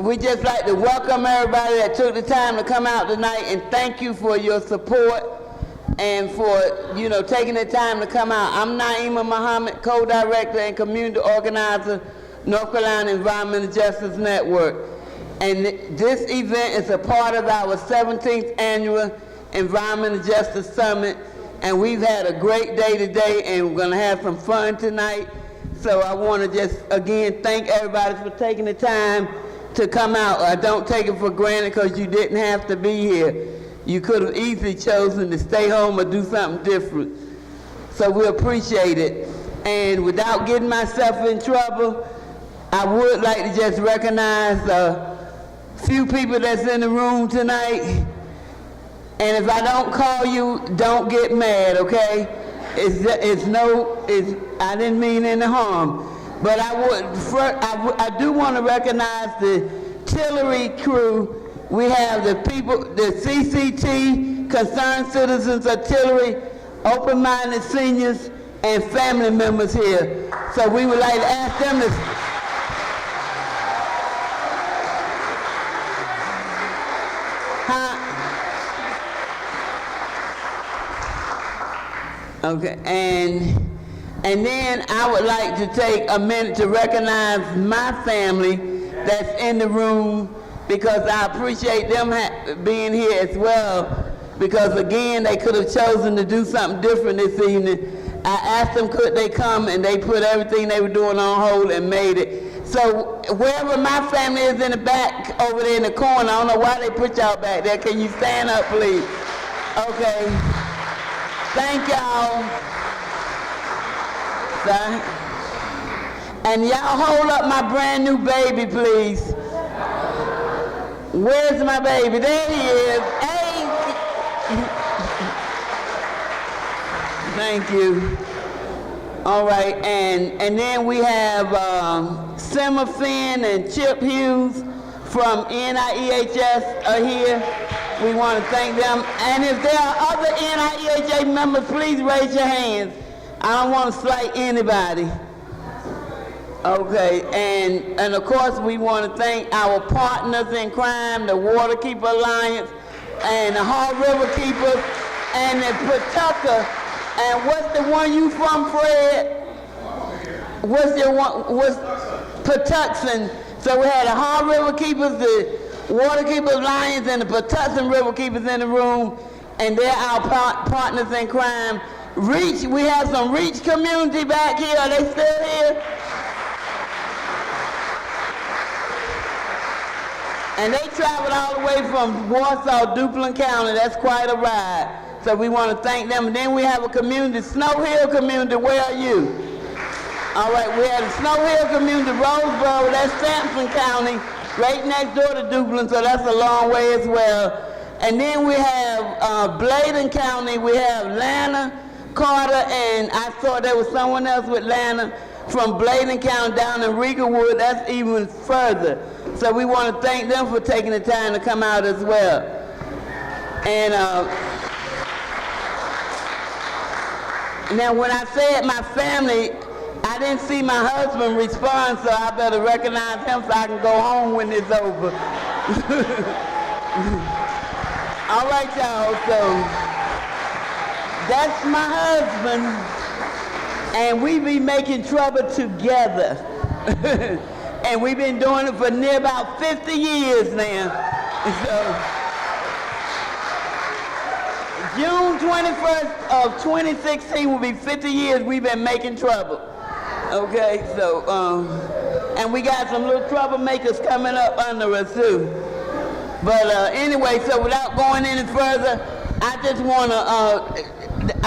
we just like to welcome everybody that took the time to come out tonight, and thank you for your support and for, you know, taking the time to come out. I'm Naima Muhammad, co-director and community organizer, North Carolina Environmental Justice Network. And this event is a part of our 17th annual Environmental Justice Summit, and we've had a great day today, and we're gonna have some fun tonight. So I wanna just, again, thank everybody for taking the time to come out. I don't take it for granted because you didn't have to be here. You could have easily chosen to stay home or do something different. So we appreciate it. And without getting myself in trouble, I would like to just recognize a few people that's in the room tonight. And if I don't call you, don't get mad, okay? I didn't mean any harm. But I do want to recognize the Tillery crew. We have the people, the CCT, Concerned Citizens of Tillery, Open-Minded Seniors, and family members here. So we would like to ask them to... Okay, and then I would like to take a minute to recognize my family that's in the room, because I appreciate them being here as well, because again, they could have chosen to do something different this evening. I asked them could they come, and they put everything they were doing on hold and made it. So wherever my family is in the back, over there in the corner, I don't know why they put y'all back there. Can you stand up, please? Okay. Thank y'all. And y'all hold up my brand new baby, please. Where's my baby? There he is. Hey. Thank you. All right, and then we have Simmer Finn and Chip Hughes from NIEHS are here. We want to thank them. And if there are other NIEHS members, please raise your hands. I don't want to slight anybody. Okay, and of course we want to thank our partners in crime, the Waterkeeper Alliance, and the Hall River Keepers, and the Pawtucket. And what's the one you from, Fred? What's your one? What's Patuxent? So we had the Hall River Keepers, the Waterkeeper Alliance, and the Patuxent River Keepers in the room, and they're our partners in crime. Reach, we have some Reach community back here. Are they still here? And they traveled all the way from Warsaw, Duplin County. That's quite a ride. So we want to thank them. And then we have a community, Snow Hill community. Where are you? All right, we have the Snow Hill community, Roseboro. That's Sampson County, right next door to Duplin, so that's a long way as well. And then we have Bladen County. We have Lana, Carter, and I thought there was someone else with Lana from Bladen County down in Regalwood. That's even further. So we want to thank them for taking the time to come out as well. And now when I said my family, I didn't see my husband respond, so I better recognize him so I can go home when it's over. All right, y'all, so that's my husband, and we be making trouble together. And we've been doing it for near about 50 years now. So, June 21st of 2016 will be 50 years we've been making trouble. Okay, so, and we got some little troublemakers coming up under us too. But anyway, so without going any further, I just want to,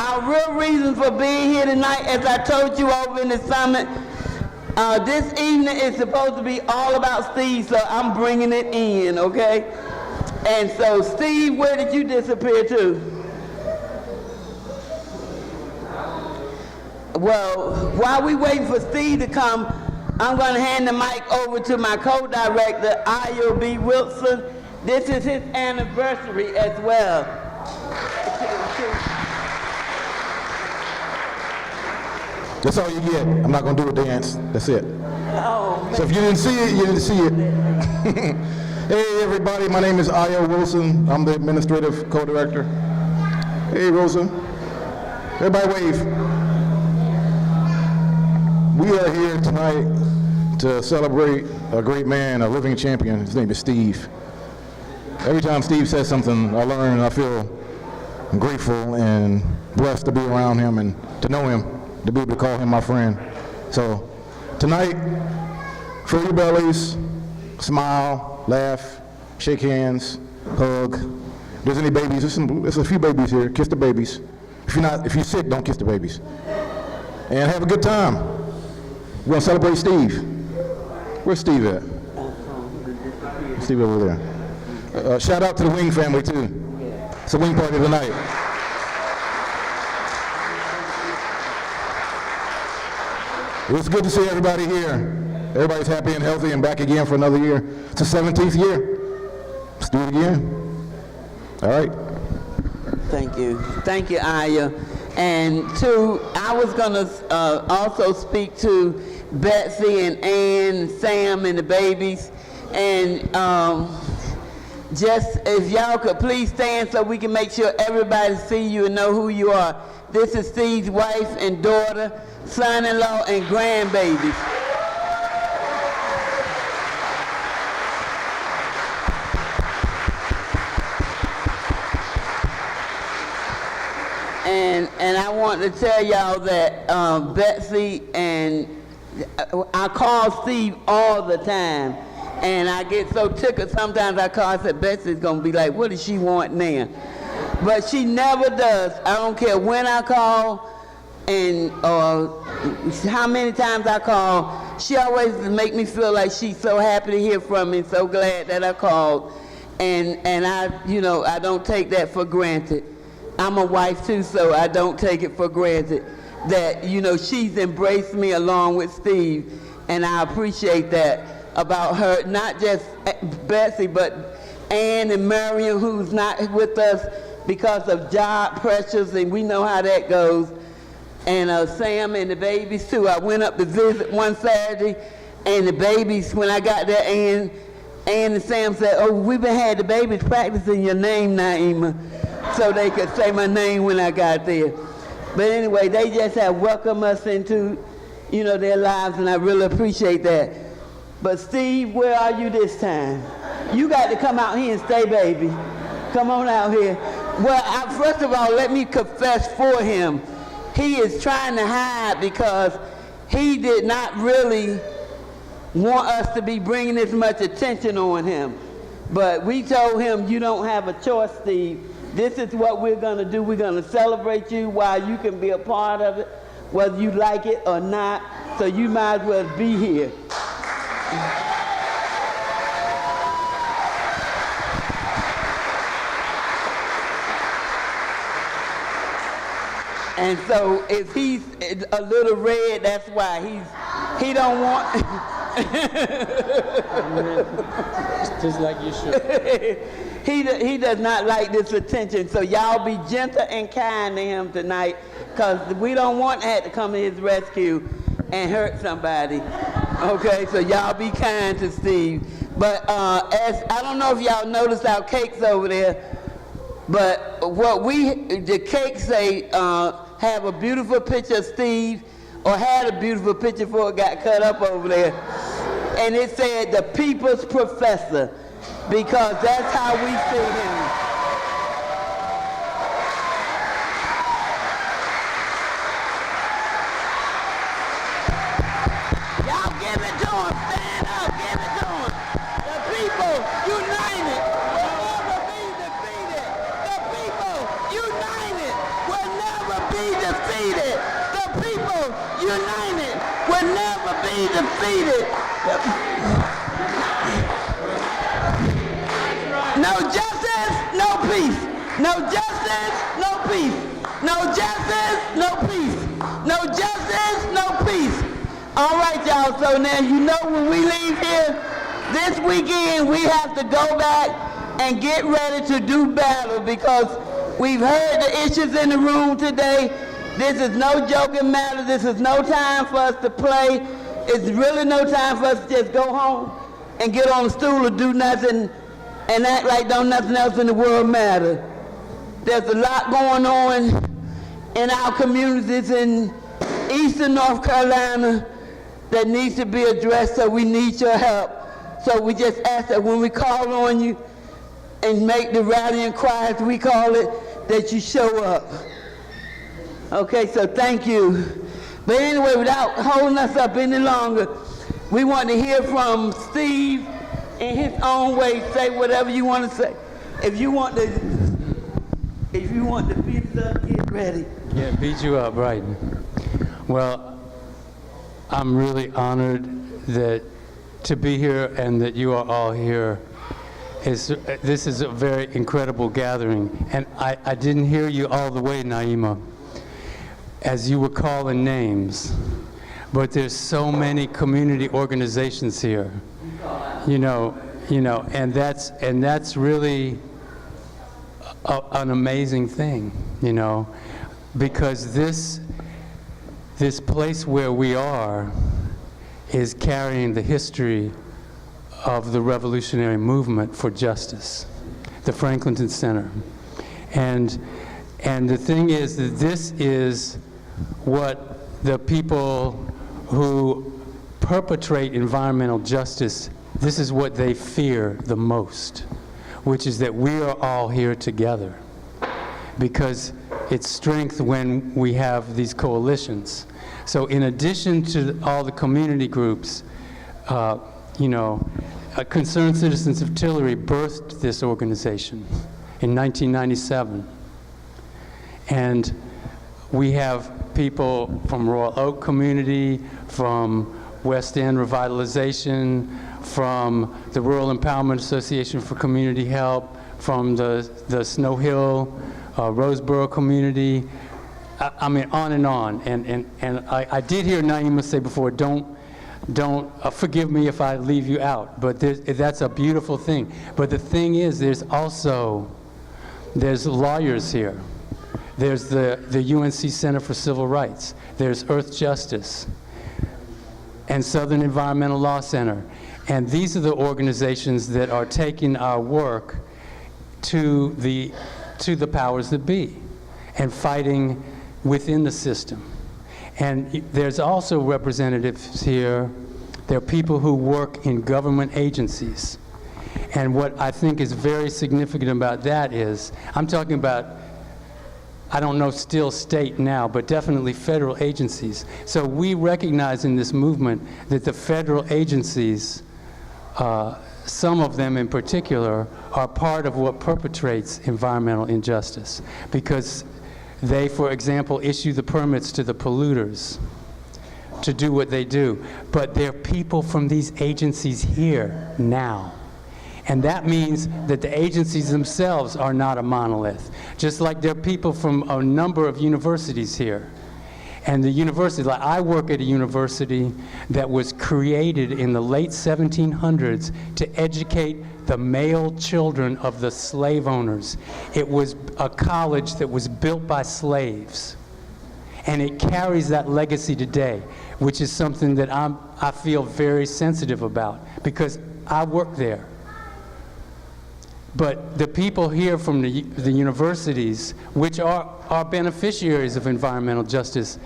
our real reason for being here tonight, as I told you over in the summit, this evening is supposed to be all about Steve, so I'm bringing it in, okay? And so, Steve, where did you disappear to? Well, while we waiting for Steve to come, I'm going to hand the mic over to my co-director, I.O.B. Wilson. This is his anniversary as well. That's all you get. I'm not going to do a dance. That's it. Oh, So if you didn't see it, you didn't see it. Hey everybody, my name is Io Wilson. I'm the administrative co-director. Hey Rosa. Everybody wave. We are here tonight to celebrate a great man, a living champion. His name is Steve. Every time Steve says something, I learn and I feel grateful and blessed to be around him and to know him, to be able to call him my friend. So tonight, fill your bellies, smile, laugh, shake hands, hug. If there's any babies, there's a few babies here. Kiss the babies. If you're sick, don't kiss the babies. And have a good time. We're gonna celebrate Steve. Where's Steve at? Steve over there. Shout out to the Wing family too. It's a wing party tonight. It's good to see everybody here. Everybody's happy and healthy and back again for another year. It's the 17th year. Let's do it again. All right. Thank you. Thank you, Aya. And I was going to also speak to Betsy and Ann and Sam and the babies. And just if y'all could please stand so we can make sure everybody see you and know who you are. This is Steve's wife and daughter, son-in-law, and grandbabies. And I want to tell y'all that Betsy and I call Steve all the time, and I get so tickled sometimes I call. I said Betsy's gonna be like, what does she want now? But she never does. I don't care when I call and how many times I call. She always make me feel like she's so happy to hear from me, so glad that I called, and I I don't take that for granted. I'm a wife too, so I don't take it for granted that, she's embraced me along with Steve, and I appreciate that about her, not just Betsy, but Ann and Marion, who's not with us because of job pressures, and we know how that goes, and Sam and the babies too. I went up to visit one Saturday, and the babies, when I got there, Ann and Sam said, oh, we've been had the babies practicing your name, Naima, so they could say my name when I got there. But anyway, they just have welcomed us into, their lives, and I really appreciate that. But Steve, where are you this time? You got to come out here and stay, baby. Come on out here. Well, first of all, let me confess for him. He is trying to hide because he did not really want us to be bringing this much attention on him. But we told him, you don't have a choice, Steve. This is what we're going to do. We're going to celebrate you while you can be a part of it, whether you like it or not. So you might as well be here. And so if he's a little red, that's why he don't want. Just like you should. He does not like this attention, so y'all be gentle and kind to him tonight, because we don't want to have to come to his rescue and hurt somebody. Okay, so y'all be kind to Steve. But I don't know if y'all noticed our cakes over there, but the cakes say have a beautiful picture of Steve, or had a beautiful picture before it got cut up over there. And it said the people's professor, because that's how we see him. Y'all give it to him. Stand up. Give it to him. The people united will never be defeated. The people united will never be defeated. The people united will never be defeated. No justice, no peace. No justice, no peace. No justice, no peace. No justice, no peace. All right, y'all, so now when we leave here this weekend, we have to go back and get ready to do battle, because we've heard the issues in the room today. This is no joking matter. This is no time for us to play. it's really no time for us to just go home and get on the stool or do nothing and act like don't nothing else in the world matter. There's a lot going on in our communities in eastern North Carolina that needs to be addressed, so we need your help. So we just ask that when we call on you and make the rallying cry, as we call it, that you show up. Okay, so thank you. But anyway, without holding us up any longer, we want to hear from Steve in his own way. Say whatever you want to say. If you want to beat us up, get ready. Yeah, beat you up, right. Well, I'm really honored to be here and that you are all here. This is a very incredible gathering. And I didn't hear you all the way, Naima, as you were calling names. But there's so many community organizations here, and that's really an amazing thing, because this place where we are is carrying the history of the revolutionary movement for justice, the Franklinton Center. And the thing is that this is what the people who perpetrate environmental justice, this is what they fear the most, which is that we are all here together. Because it's strength when we have these coalitions. So in addition to all the community groups, Concerned Citizens of Tillery birthed this organization in 1997. And we have people from Royal Oak community, from West End Revitalization, from the Rural Empowerment Association for Community Help, from the Snow Hill, Roseboro community, I mean, on and on. And I did hear Naima say before, don't forgive me if I leave you out, but that's a beautiful thing. But the thing is, there's lawyers here. There's the UNC Center for Civil Rights. There's Earth Justice and Southern Environmental Law Center. And these are the organizations that are taking our work to the powers that be and fighting within the system. And there's also representatives here. There are people who work in government agencies. And what I think is very significant about that is, I'm talking about, I don't know still state now, but definitely federal agencies. So we recognize in this movement that the federal agencies, some of them in particular, are part of what perpetrates environmental injustice, because they, for example, issue the permits to the polluters to do what they do. But there are people from these agencies here now. And that means that the agencies themselves are not a monolith. Just like there are people from a number of universities here. And the university, like I work at a university that was created in the late 1700s to educate the male children of the slave owners. It was a college that was built by slaves. And it carries that legacy today, which is something that I feel very sensitive about, because I work there. But the people here from the universities, which are beneficiaries of environmental justice,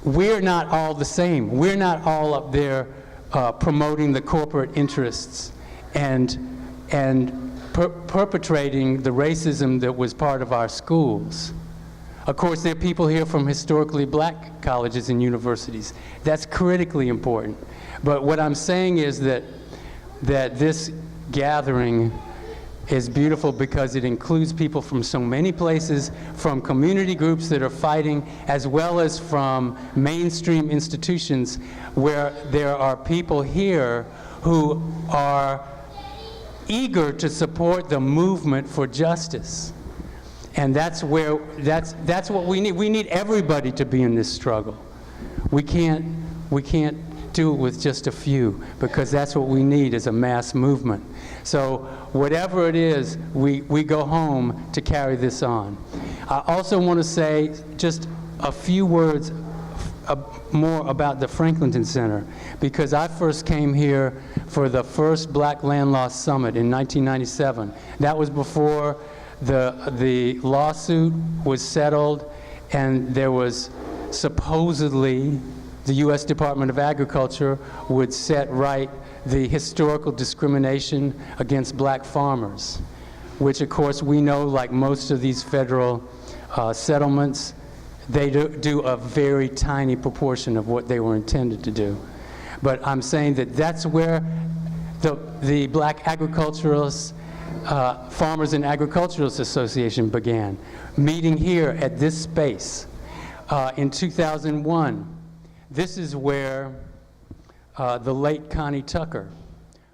we're not all the same. We're not all up there promoting the corporate interests and perpetrating the racism that was part of our schools. Of course, there are people here from historically black colleges and universities. That's critically important. But what I'm saying is that this gathering is beautiful because it includes people from so many places, from community groups that are fighting, as well as from mainstream institutions where there are people here who are eager to support the movement for justice. And that's what we need. We need everybody to be in this struggle. We can't do it with just a few, because that's what we need is a mass movement. So whatever it is, we go home to carry this on. I also want to say just a few words more about the Franklinton Center, because I first came here for the first Black Land Loss Summit in 1997. That was before the lawsuit was settled, and there was supposedly the U.S. Department of Agriculture would set right the historical discrimination against black farmers, which of course we know, like most of these federal settlements, they do a very tiny proportion of what they were intended to do. But I'm saying that that's where the Black Agriculturalists, Farmers and Agriculturalists Association began, meeting here at this space in 2001. This is where the late Connie Tucker,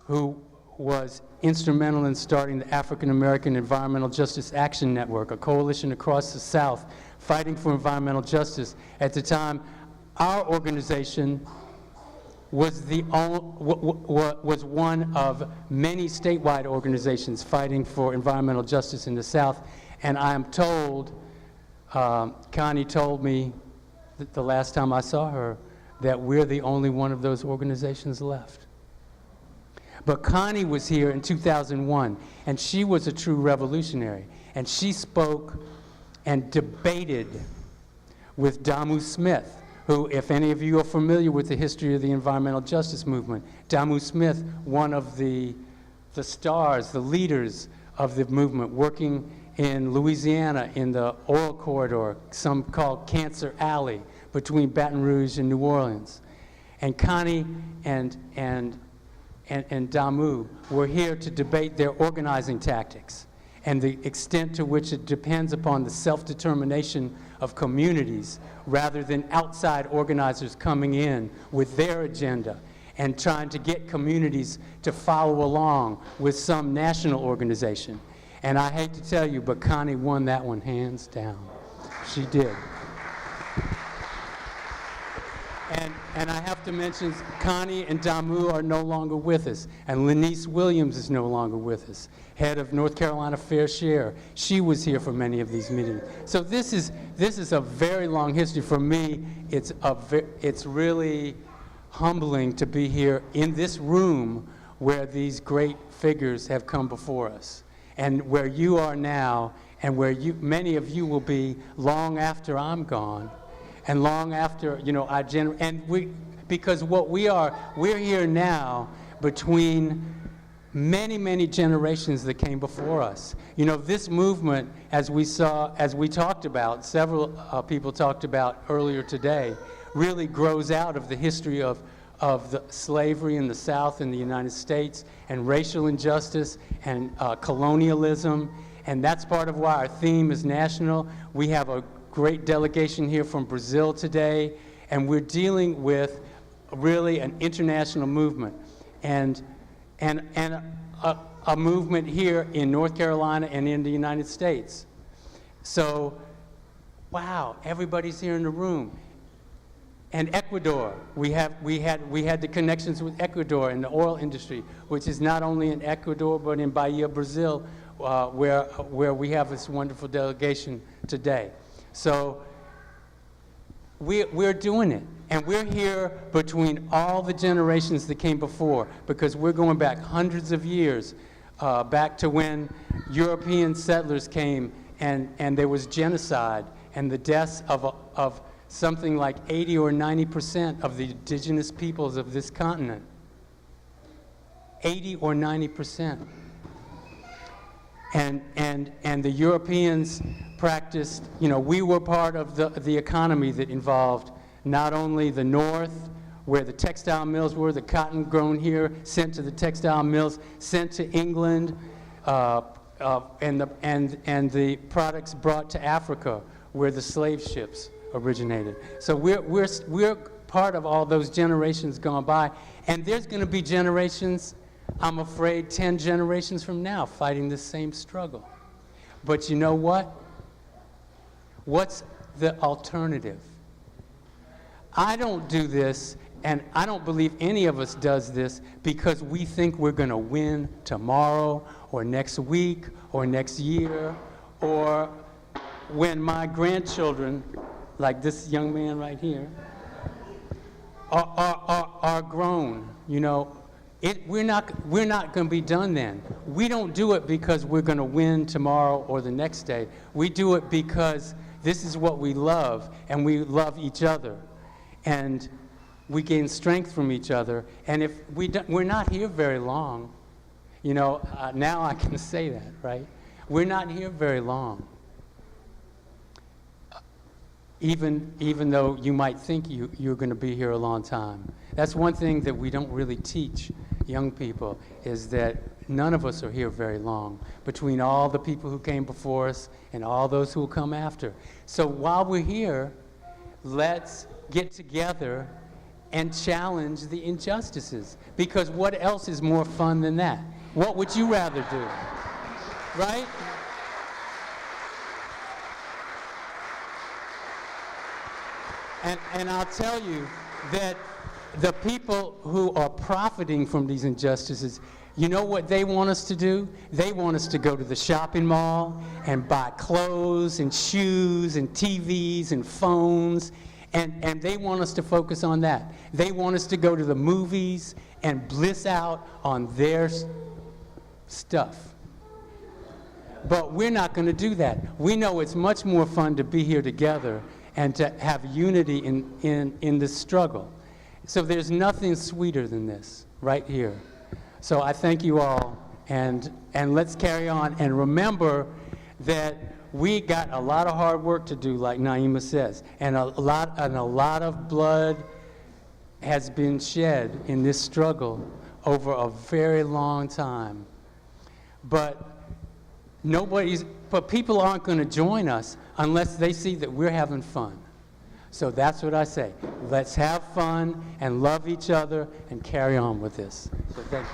who was instrumental in starting the African American Environmental Justice Action Network, a coalition across the South fighting for environmental justice. At the time, our organization was was one of many statewide organizations fighting for environmental justice in the South. And I am told, Connie told me that the last time I saw her, that we're the only one of those organizations left. But Connie was here in 2001, and she was a true revolutionary. And she spoke and debated with Damu Smith, who, if any of you are familiar with the history of the environmental justice movement, Damu Smith, one of the stars, the leaders of the movement, working in Louisiana in the oil corridor, some called Cancer Alley, between Baton Rouge and New Orleans. And Connie and Damu were here to debate their organizing tactics and the extent to which it depends upon the self-determination of communities rather than outside organizers coming in with their agenda and trying to get communities to follow along with some national organization. And I hate to tell you, but Connie won that one hands down. She did. And I have to mention, Connie and Damu are no longer with us, and Lenice Williams is no longer with us, head of North Carolina Fair Share. She was here for many of these meetings. So this is a very long history. For me, it's really humbling to be here in this room where these great figures have come before us, and where you are now, and where many of you will be long after I'm gone. And long after, because we're here now between many, many generations that came before us. This movement, as we talked about, several people talked about earlier today, really grows out of the history of the slavery in the South in the United States, and racial injustice and colonialism. And that's part of why our theme is national. We have a great delegation here from Brazil today, and we're dealing with really an international movement and a movement here in North Carolina and in the United States. So, wow, everybody's here in the room. And Ecuador, we had the connections with Ecuador in the oil industry, which is not only in Ecuador but in Bahia, Brazil, where we have this wonderful delegation today. So we're doing it, and we're here between all the generations that came before, because we're going back hundreds of years, back to when European settlers came and there was genocide and the deaths of something like 80 or 90% of the indigenous peoples of this continent. 80 or 90%. And the Europeans practiced, we were part of the economy that involved not only the North, where the textile mills were, the cotton grown here, sent to the textile mills, sent to England, and the products brought to Africa, where the slave ships originated. So we're part of all those generations gone by, and there's going to be generations, I'm afraid 10 generations from now, fighting the same struggle. But you know what? What's the alternative? I don't do this, and I don't believe any of us does this because we think we're going to win tomorrow or next week or next year, or when my grandchildren, like this young man right here, are grown. You know, we're not going to be done then. We don't do it because we're going to win tomorrow or the next day. We do it because this is what we love, and we love each other, and we gain strength from each other. And if we're not here very long, you know, now I can say that, right? We're not here very long. Even though you might think you're going to be here a long time. That's one thing that we don't really teach young people, is that none of us are here very long, between all the people who came before us and all those who will come after. So while we're here, let's get together and challenge the injustices, because what else is more fun than that? What would you rather do, right? And I'll tell you that the people who are profiting from these injustices, you know what they want us to do? They want us to go to the shopping mall and buy clothes and shoes and TVs and phones, and they want us to focus on that. They want us to go to the movies and bliss out on their stuff. But we're not going to do that. We know it's much more fun to be here together and to have unity in this struggle. So there's nothing sweeter than this right here. So I thank you all, and let's carry on. And remember that we got a lot of hard work to do, like Naima says, and a lot of blood has been shed in this struggle over a very long time. But people aren't going to join us unless they see that we're having fun. So that's what I say. Let's have fun and love each other and carry on with this. So thank you.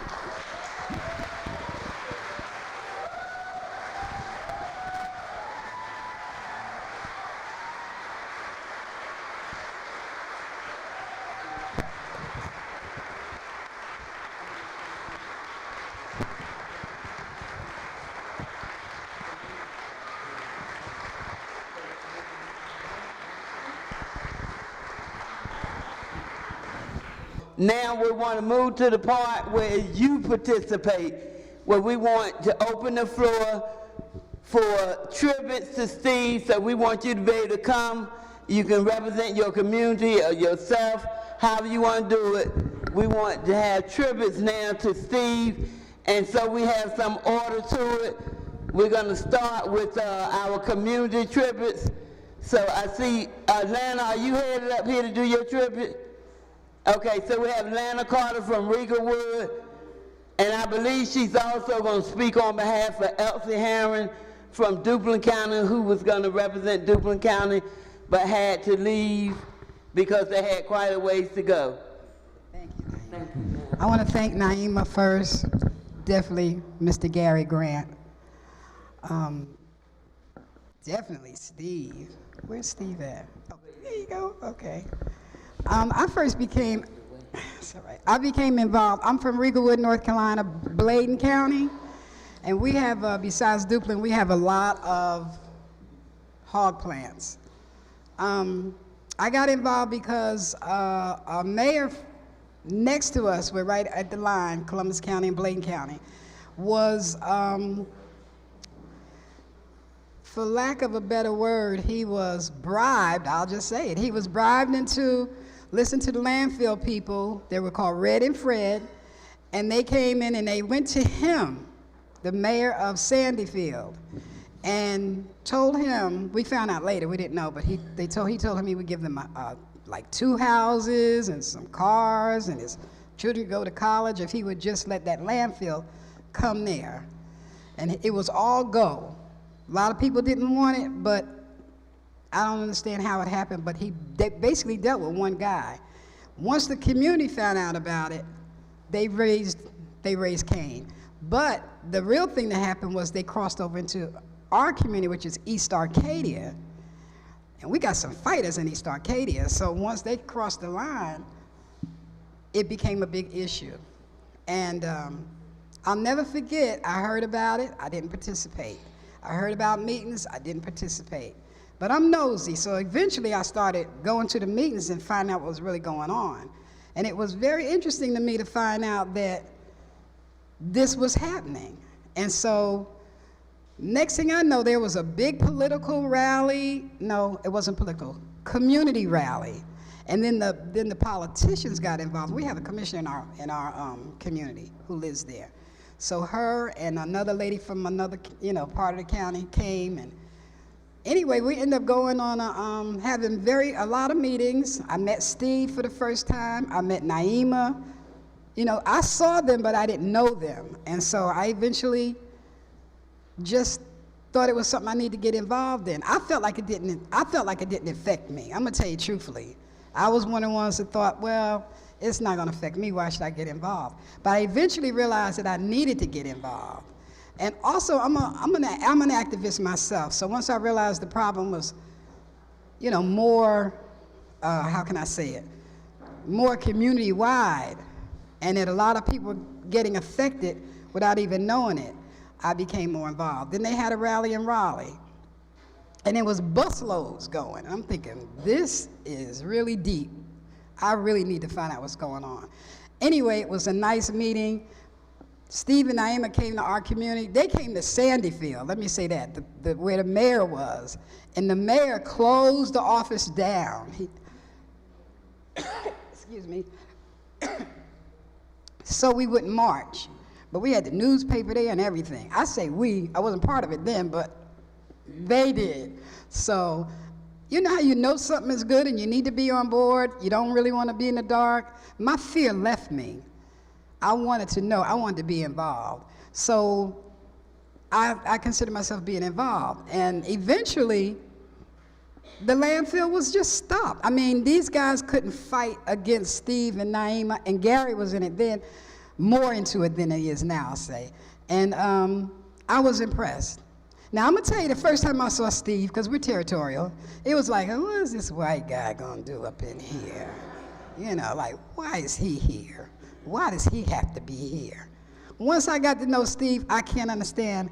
Now we want to move to the part where you participate, where we want to open the floor for tributes to Steve. So we want you to be able to come. You can represent your community or yourself, however you want to do it. We want to have tributes now to Steve, and so we have some order to it. We're going to start with our community tributes. So I see, Lana, are you headed up here to do your tribute? Okay, so we have Lana Carter from Regalwood, and I believe she's also going to speak on behalf of Elsie Herron from Duplin County, who was going to represent Duplin County, but had to leave because they had quite a ways to go. Thank you. Thank you. I want to thank Naima first, definitely Mr. Gary Grant. Definitely Steve. Where's Steve at? Oh, there you go, okay. I first became, I became involved. I'm from Regalwood, North Carolina, Bladen County, and we have, besides Duplin, we have a lot of hog plants. I got involved because a mayor next to us, we're right at the line, Columbus County and Bladen County, was, for lack of a better word, he was bribed, I'll just say it, he was bribed into listen to the landfill people. They were called Red and Fred, and they came in and they went to him, the mayor of Sandyfield, and told him, we found out later, we didn't know, but he told him he would give them like 2 houses and some cars, and his children could go to college if he would just let that landfill come there. And it was all go. A lot of people didn't want it, but I don't understand how it happened, but they basically dealt with one guy. Once the community found out about it, they raised Cain. But the real thing that happened was they crossed over into our community, which is East Arcadia. And we got some fighters in East Arcadia. So once they crossed the line, it became a big issue. And I'll never forget, I heard about it, I didn't participate. I heard about meetings, I didn't participate. But I'm nosy, so eventually I started going to the meetings and finding out what was really going on. And it was very interesting to me to find out that this was happening. And so next thing I know, there was a big political rally. No, it wasn't political, community rally. And then the politicians got involved. We have a commissioner in our community who lives there. So her and another lady from another part of the county came, and anyway, we ended up going on having a lot of meetings. I met Steve for the first time. I met Naima. I saw them, but I didn't know them. And so I eventually just thought it was something I needed to get involved in. I felt like it didn't affect me. I'm gonna tell you truthfully. I was one of the ones that thought, well, it's not gonna affect me, why should I get involved? But I eventually realized that I needed to get involved. And also, I'm an activist myself. So once I realized the problem was, more, how can I say it? More community-wide, and that a lot of people were getting affected without even knowing it, I became more involved. Then they had a rally in Raleigh, and it was busloads going. I'm thinking, this is really deep. I really need to find out what's going on. Anyway, it was a nice meeting. Steve and Naima came to our community. They came to Sandyfield, let me say that, where the mayor was. And the mayor closed the office down. Excuse me. So we wouldn't march. But we had the newspaper there and everything. I say we, I wasn't part of it then, but they did. So, you know how you know something is good and you need to be on board, you don't really want to be in the dark? My fear left me. I wanted to know, I wanted to be involved. So I consider myself being involved. And eventually, the landfill was just stopped. I mean, these guys couldn't fight against Steve and Naima, and Gary was in it then, more into it than he is now, I'll say. And I was impressed. Now, I'm gonna tell you, the first time I saw Steve, because we're territorial, it was like, what is this white guy gonna do up in here? Like, why is he here? Why does he have to be here? Once I got to know Steve, I can't understand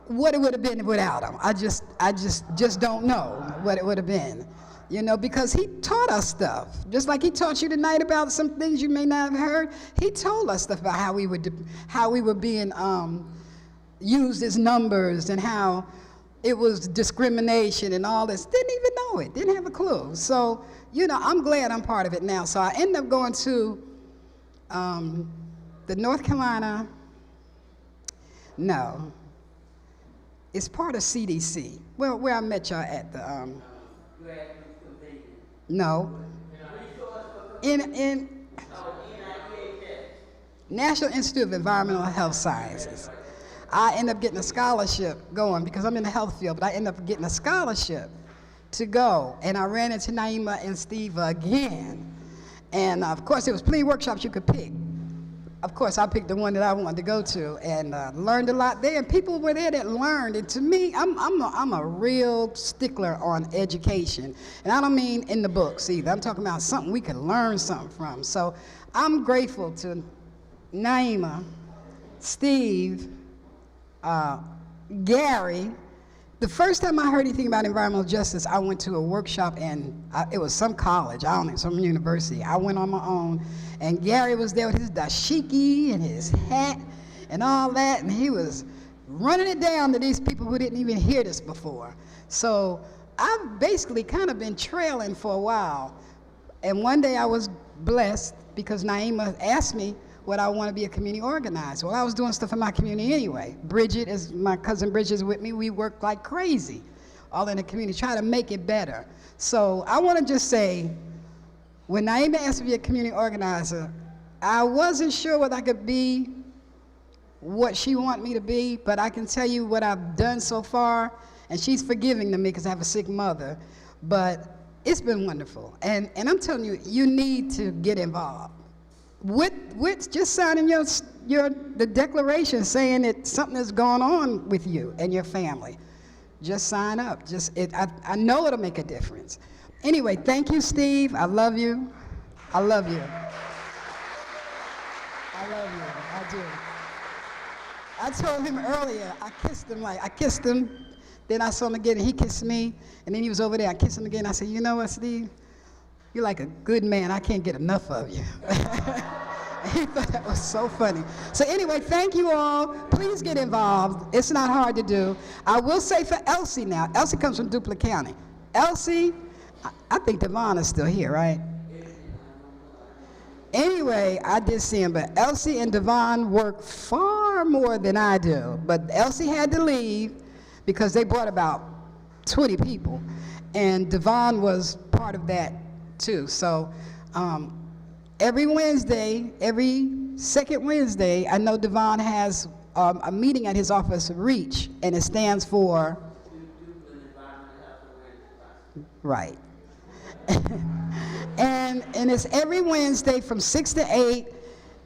what it would have been without him. I just don't know what it would have been. Because he taught us stuff. Just like he taught you tonight about some things you may not have heard, he told us stuff about how we were being used as numbers and how it was discrimination and all this. Didn't even know it, didn't have a clue. So, I'm glad I'm part of it now. So I ended up going to the North Carolina, no, it's part of CDC. Well, where I met y'all at the, no, in National Institute of Environmental Health Sciences. I ended up getting a scholarship going because I'm in the health field, but I ended up getting a scholarship to go. And I ran into Naima and Steve again. And of course, there was plenty of workshops you could pick. Of course, I picked the one that I wanted to go to and learned a lot there. And people were there that learned. And to me, I'm a real stickler on education. And I don't mean in the books either. I'm talking about something we can learn something from. So I'm grateful to Naima, Steve, Gary. The first time I heard anything about environmental justice, I went to a workshop and it was some college, I don't know, some university. I went on my own, and Gary was there with his dashiki and his hat and all that, and he was running it down to these people who didn't even hear this before. So I've basically kind of been trailing for a while, and one day I was blessed because Naima asked me would I want to be a community organizer. Well, I was doing stuff in my community anyway. Bridget, my cousin Bridget is with me. We work like crazy all in the community, try to make it better. So I want to just say, when Naima asked me to be a community organizer, I wasn't sure whether I could be what she wanted me to be, but I can tell you what I've done so far, and she's forgiving to me because I have a sick mother, but it's been wonderful. And I'm telling you, you need to get involved. With just signing the declaration saying that something is going on with you and your family. Just sign up. I know it'll make a difference. Anyway, thank you, Steve. I love you. I love you. I love you. I do. I told him earlier, I kissed him, then I saw him again and he kissed me, and then he was over there, I kissed him again. I said, you know what, Steve? You're like a good man. I can't get enough of you. He thought that was so funny. So anyway, thank you all. Please get involved. It's not hard to do. I will say for Elsie now. Elsie comes from Duplin County. Elsie, I think Devon is still here, right? Anyway, I did see him, but Elsie and Devon work far more than I do. But Elsie had to leave because they brought about 20 people. And Devon was part of that too. So every Wednesday, every second Wednesday, I know Devon has a meeting at his office, REACH, and it stands for? Right. and it's every Wednesday from 6 to 8,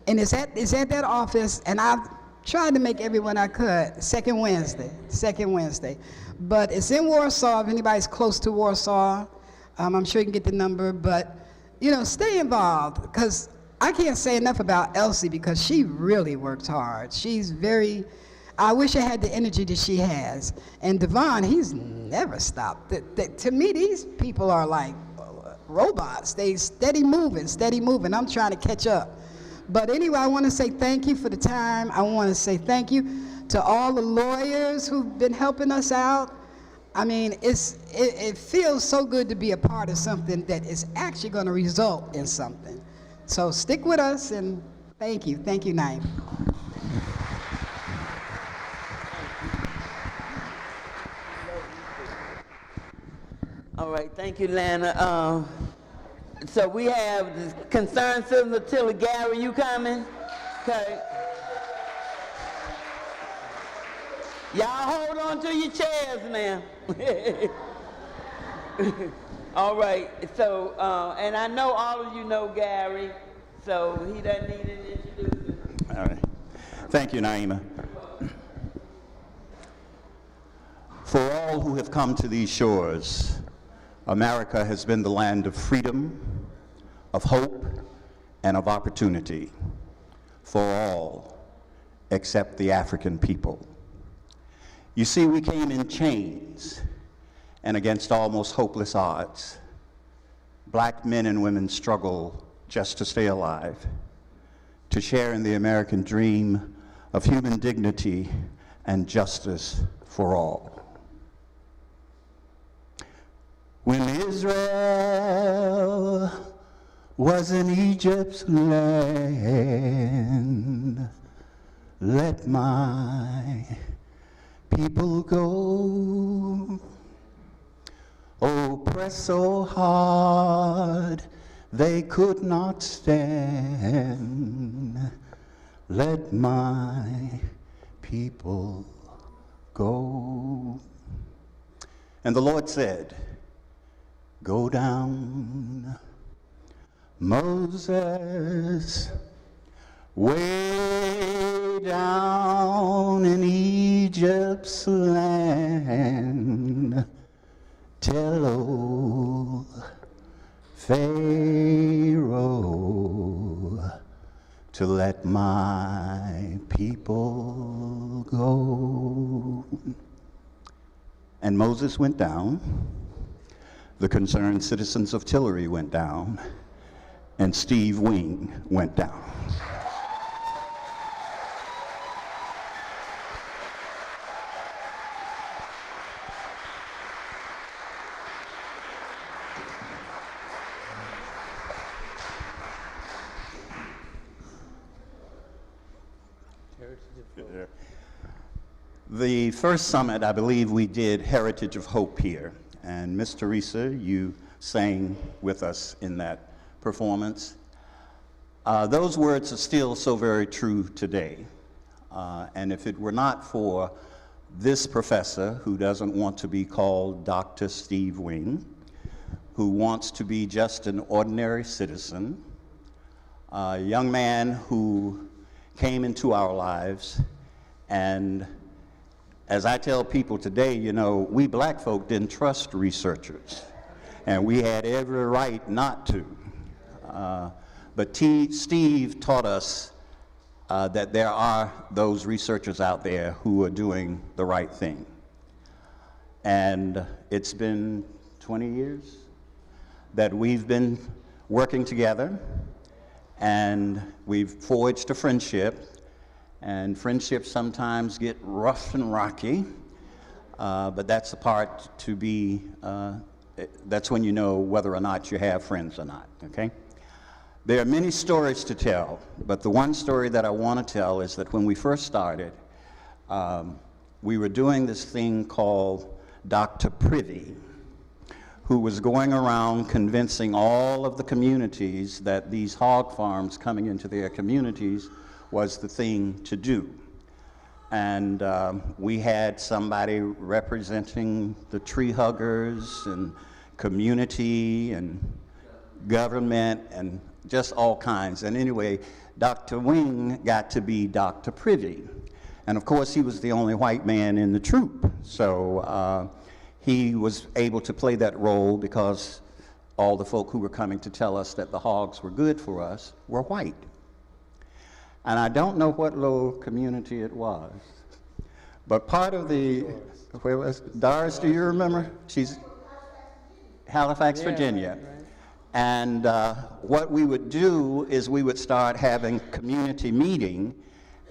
and it's at that office, and I've tried to make everyone I could, second Wednesday. But it's in Warsaw, if anybody's close to Warsaw. I'm sure you can get the number, but, you know, stay involved, because I can't say enough about Elsie, because she really works hard. She's very, I wish I had the energy that she has. And Devon, he's never stopped. To me, these people are like robots. They steady moving. I'm trying to catch up. But anyway, I want to say thank you for the time. I want to say thank you to all the lawyers who've been helping us out. I mean, it feels so good to be a part of something that is actually going to result in something. So stick with us, and thank you. Thank you, Naeem. All right, thank you, Lana. So we have the concerned citizen Attila. Gary, you coming? Okay. Y'all hold on to your chairs now. All right, so, and I know all of you know Gary, so he doesn't need an introduction. All right. Thank you, Naima. For all who have come to these shores, America has been the land of freedom, of hope, and of opportunity for all except the African people. You see, we came in chains and against almost hopeless odds. Black men and women struggle just to stay alive, to share in the American dream of human dignity and justice for all. When Israel was in Egypt's land, let my people go. Oh, press so hard they could not stand. Let my people go. And the Lord said, go down, Moses, way down in Egypt's land. Tell old Pharaoh to let my people go. And Moses went down. The concerned citizens of Tillery went down, and Steve Wing went down. The first summit, I believe we did Heritage of Hope here. And Miss Teresa, you sang with us in that performance. Those words are still so very true today. And if it were not for this professor who doesn't want to be called Dr. Steve Wing, who wants to be just an ordinary citizen, a young man who came into our lives, and as I tell people today, you know, we black folk didn't trust researchers, and we had every right not to. But Steve taught us that there are those researchers out there who are doing the right thing. And it's been 20 years that we've been working together, and we've forged a friendship. And friendships sometimes get rough and rocky, but that's the part to be, that's when you know whether or not you have friends or not, okay? There are many stories to tell, but the one story that I want to tell is that when we first started, we were doing this thing called Dr. Privy, who was going around convincing all of the communities that these hog farms coming into their communities was the thing to do. And we had somebody representing the tree huggers and community and government and just all kinds. And anyway, Dr. Wing got to be Dr. Privy. And of course, he was the only white man in the troop. So he was able to play that role because all the folk who were coming to tell us that the hogs were good for us were white. And I don't know what little community it was, but part of the, where was Doris, do you remember? She's Halifax, Virginia. And what we would do is we would start having community meeting,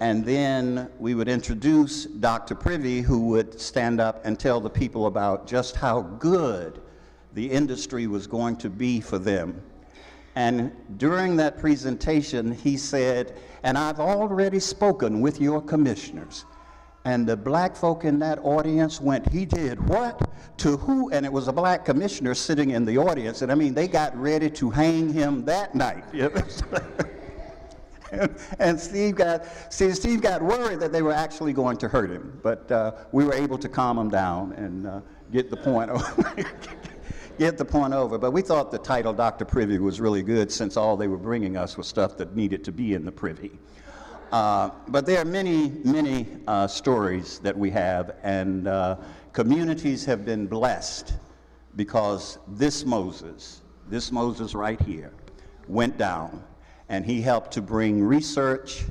and then we would introduce Dr. Privy, who would stand up and tell the people about just how good the industry was going to be for them. And during that presentation, he said, and I've already spoken with your commissioners. And the black folk in that audience went, he did what? To who? And it was a black commissioner sitting in the audience. And I mean, they got ready to hang him that night. You know? And Steve got worried that they were actually going to hurt him. But we were able to calm him down and get the point over. But we thought the title Dr. Privy was really good, since all they were bringing us was stuff that needed to be in the privy. But there are many, many stories that we have, and communities have been blessed because this Moses right here, went down, and he helped to bring research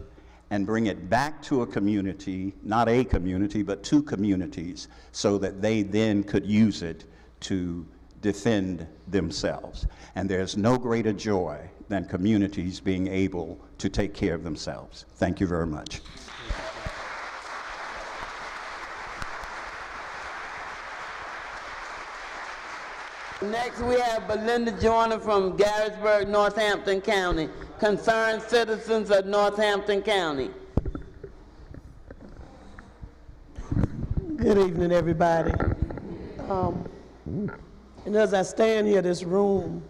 and bring it back to a community, not a community, but two communities, so that they then could use it to defend themselves. And there's no greater joy than communities being able to take care of themselves. Thank you very much. Next, we have Belinda Joyner from Garrisburg, Northampton County. Concerned citizens of Northampton County. Good evening, everybody. And as I stand here, this room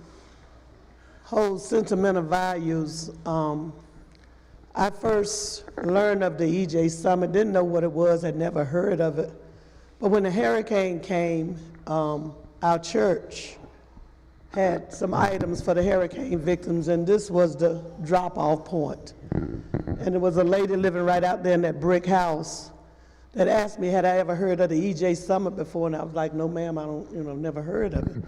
holds sentimental values. I first learned of the EJ Summit, didn't know what it was, had never heard of it. But when the hurricane came, our church had some items for the hurricane victims, and this was the drop-off point. And there was a lady living right out there in that brick house that asked me, had I ever heard of the EJ Summit before? And I was like, no, ma'am, I don't, never heard of it.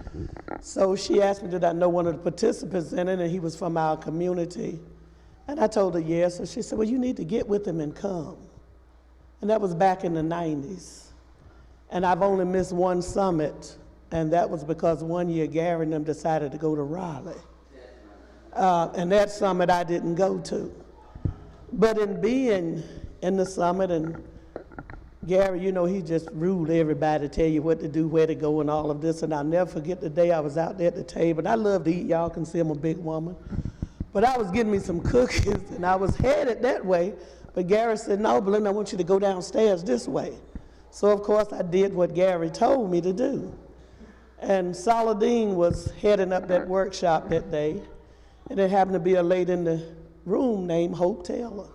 So she asked me, did I know one of the participants in it, and he was from our community. And I told her yes. So she said, well, you need to get with him and come. And that was back in the 90s. And I've only missed one summit, and that was because one year Gary and them decided to go to Raleigh. And that summit I didn't go to. But in being in the summit, and Gary, he just ruled everybody, tell you what to do, where to go, and all of this. And I'll never forget the day I was out there at the table. And I love to eat. Y'all can see I'm a big woman. But I was getting me some cookies, and I was headed that way. But Gary said, no, Belinda, I want you to go downstairs this way. So, of course, I did what Gary told me to do. And Saladin was heading up that workshop that day. And there happened to be a lady in the room named Hope Taylor.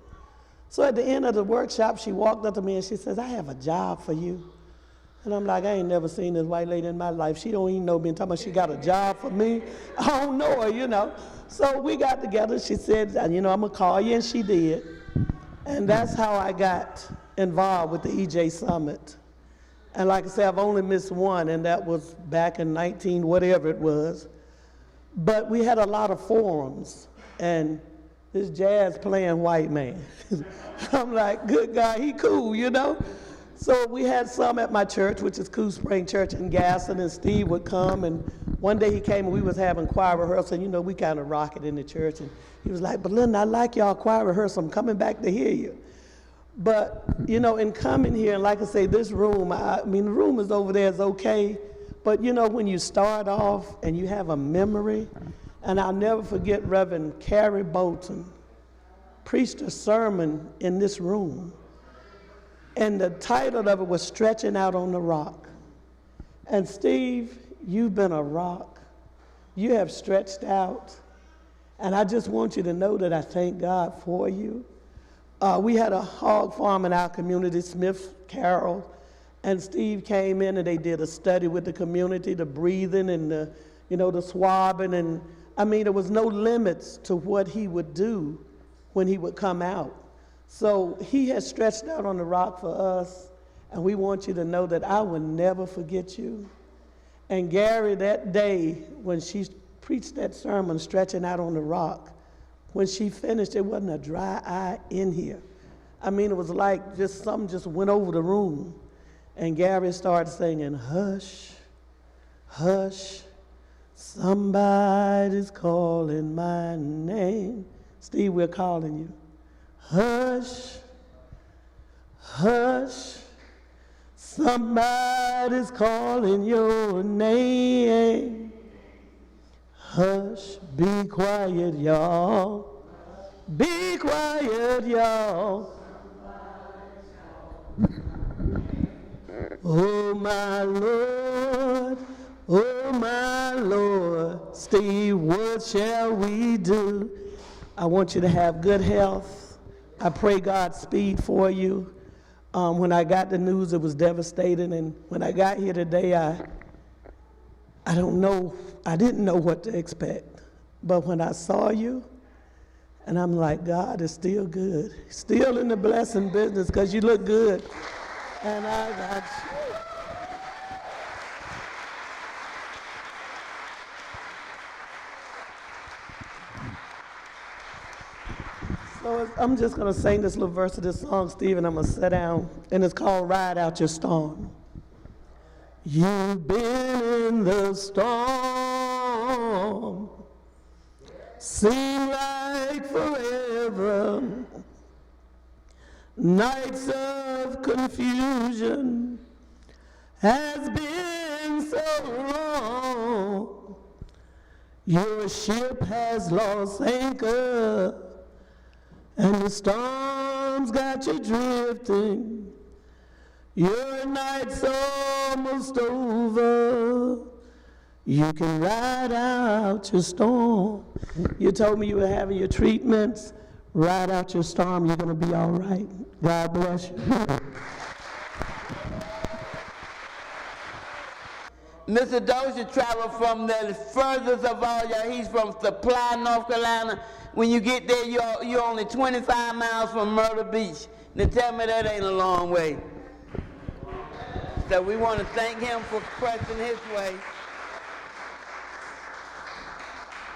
So at the end of the workshop, she walked up to me and she says, I have a job for you. And I'm like, I ain't never seen this white lady in my life. She don't even know me. And talking about she got a job for me. I don't know her, So we got together. She said, I'm going to call you. And she did. And that's how I got involved with the EJ Summit. And like I said, I've only missed one, and that was back in 19, whatever it was. But we had a lot of forums. And this jazz playing white man. I'm like, good guy, he cool, So we had some at my church, which is Cool Spring Church in Gaston, and Steve would come, and one day he came and we was having choir rehearsal, and you know, we kind of rock it in the church, and he was like, "Belinda, I like y'all choir rehearsal, I'm coming back to hear you." But, you know, in coming here, and like I say, this room, I mean, the room is over there is okay, but you know, when you start off and you have a memory, and I'll never forget Reverend Carrie Bolton preached a sermon in this room. And the title of it was Stretching Out on the Rock. And Steve, you've been a rock. You have stretched out. And I just want you to know that I thank God for you. We had a hog farm in our community, Smith Carroll, and Steve came in and they did a study with the community, the breathing and the, you know, the swabbing. And I mean, there was no limits to what he would do when he would come out. So he has stretched out on the rock for us, and we want you to know that I will never forget you. And Gary, that day when she preached that sermon, Stretching Out on the Rock, when she finished, there wasn't a dry eye in here. I mean, it was like just something just went over the room. And Gary started singing, "Hush, hush, somebody's calling my name." Steve, we're calling you. Hush, hush, somebody's calling your name. Hush, be quiet, y'all. Be quiet, y'all. Oh, my Lord, oh, my Lord. Steve, what shall we do? I want you to have good health. I pray God's speed for you. When I got the news, it was devastating. And when I got here today, I didn't know what to expect. But when I saw you, and I'm like, God is still good. Still in the blessing business because you look good. And I got you. So I'm just going to sing this little verse of this song, Steve, and I'm going to sit down. And it's called Ride Out Your Storm. You've been in the storm, seem like forever, nights of confusion has been so long. Your ship has lost anchor, and the storm's got you drifting. Your night's almost over. You can ride out your storm. You told me you were having your treatments. Ride out your storm. You're going to be all right. God bless you. Mr. Dozier traveled from the furthest of all y'all. He's from Supply, North Carolina. When you get there, you're only 25 miles from Myrtle Beach. Now tell me that ain't a long way. So we want to thank him for pressing his way.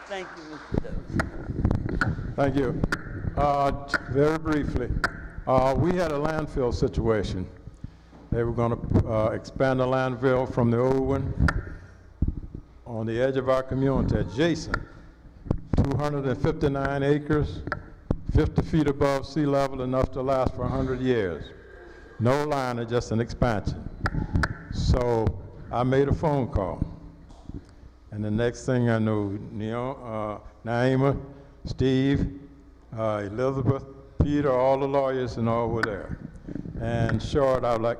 Thank you, Mr. Dozier. Thank you. Very briefly, we had a landfill situation. They were going to expand the landfill from the old one on the edge of our community, adjacent, 259 acres, 50 feet above sea level, enough to last for 100 years. No liner, just an expansion. So I made a phone call. And the next thing I knew, Naima, Steve, Elizabeth, Peter, all the lawyers and all were there. And short, I'd like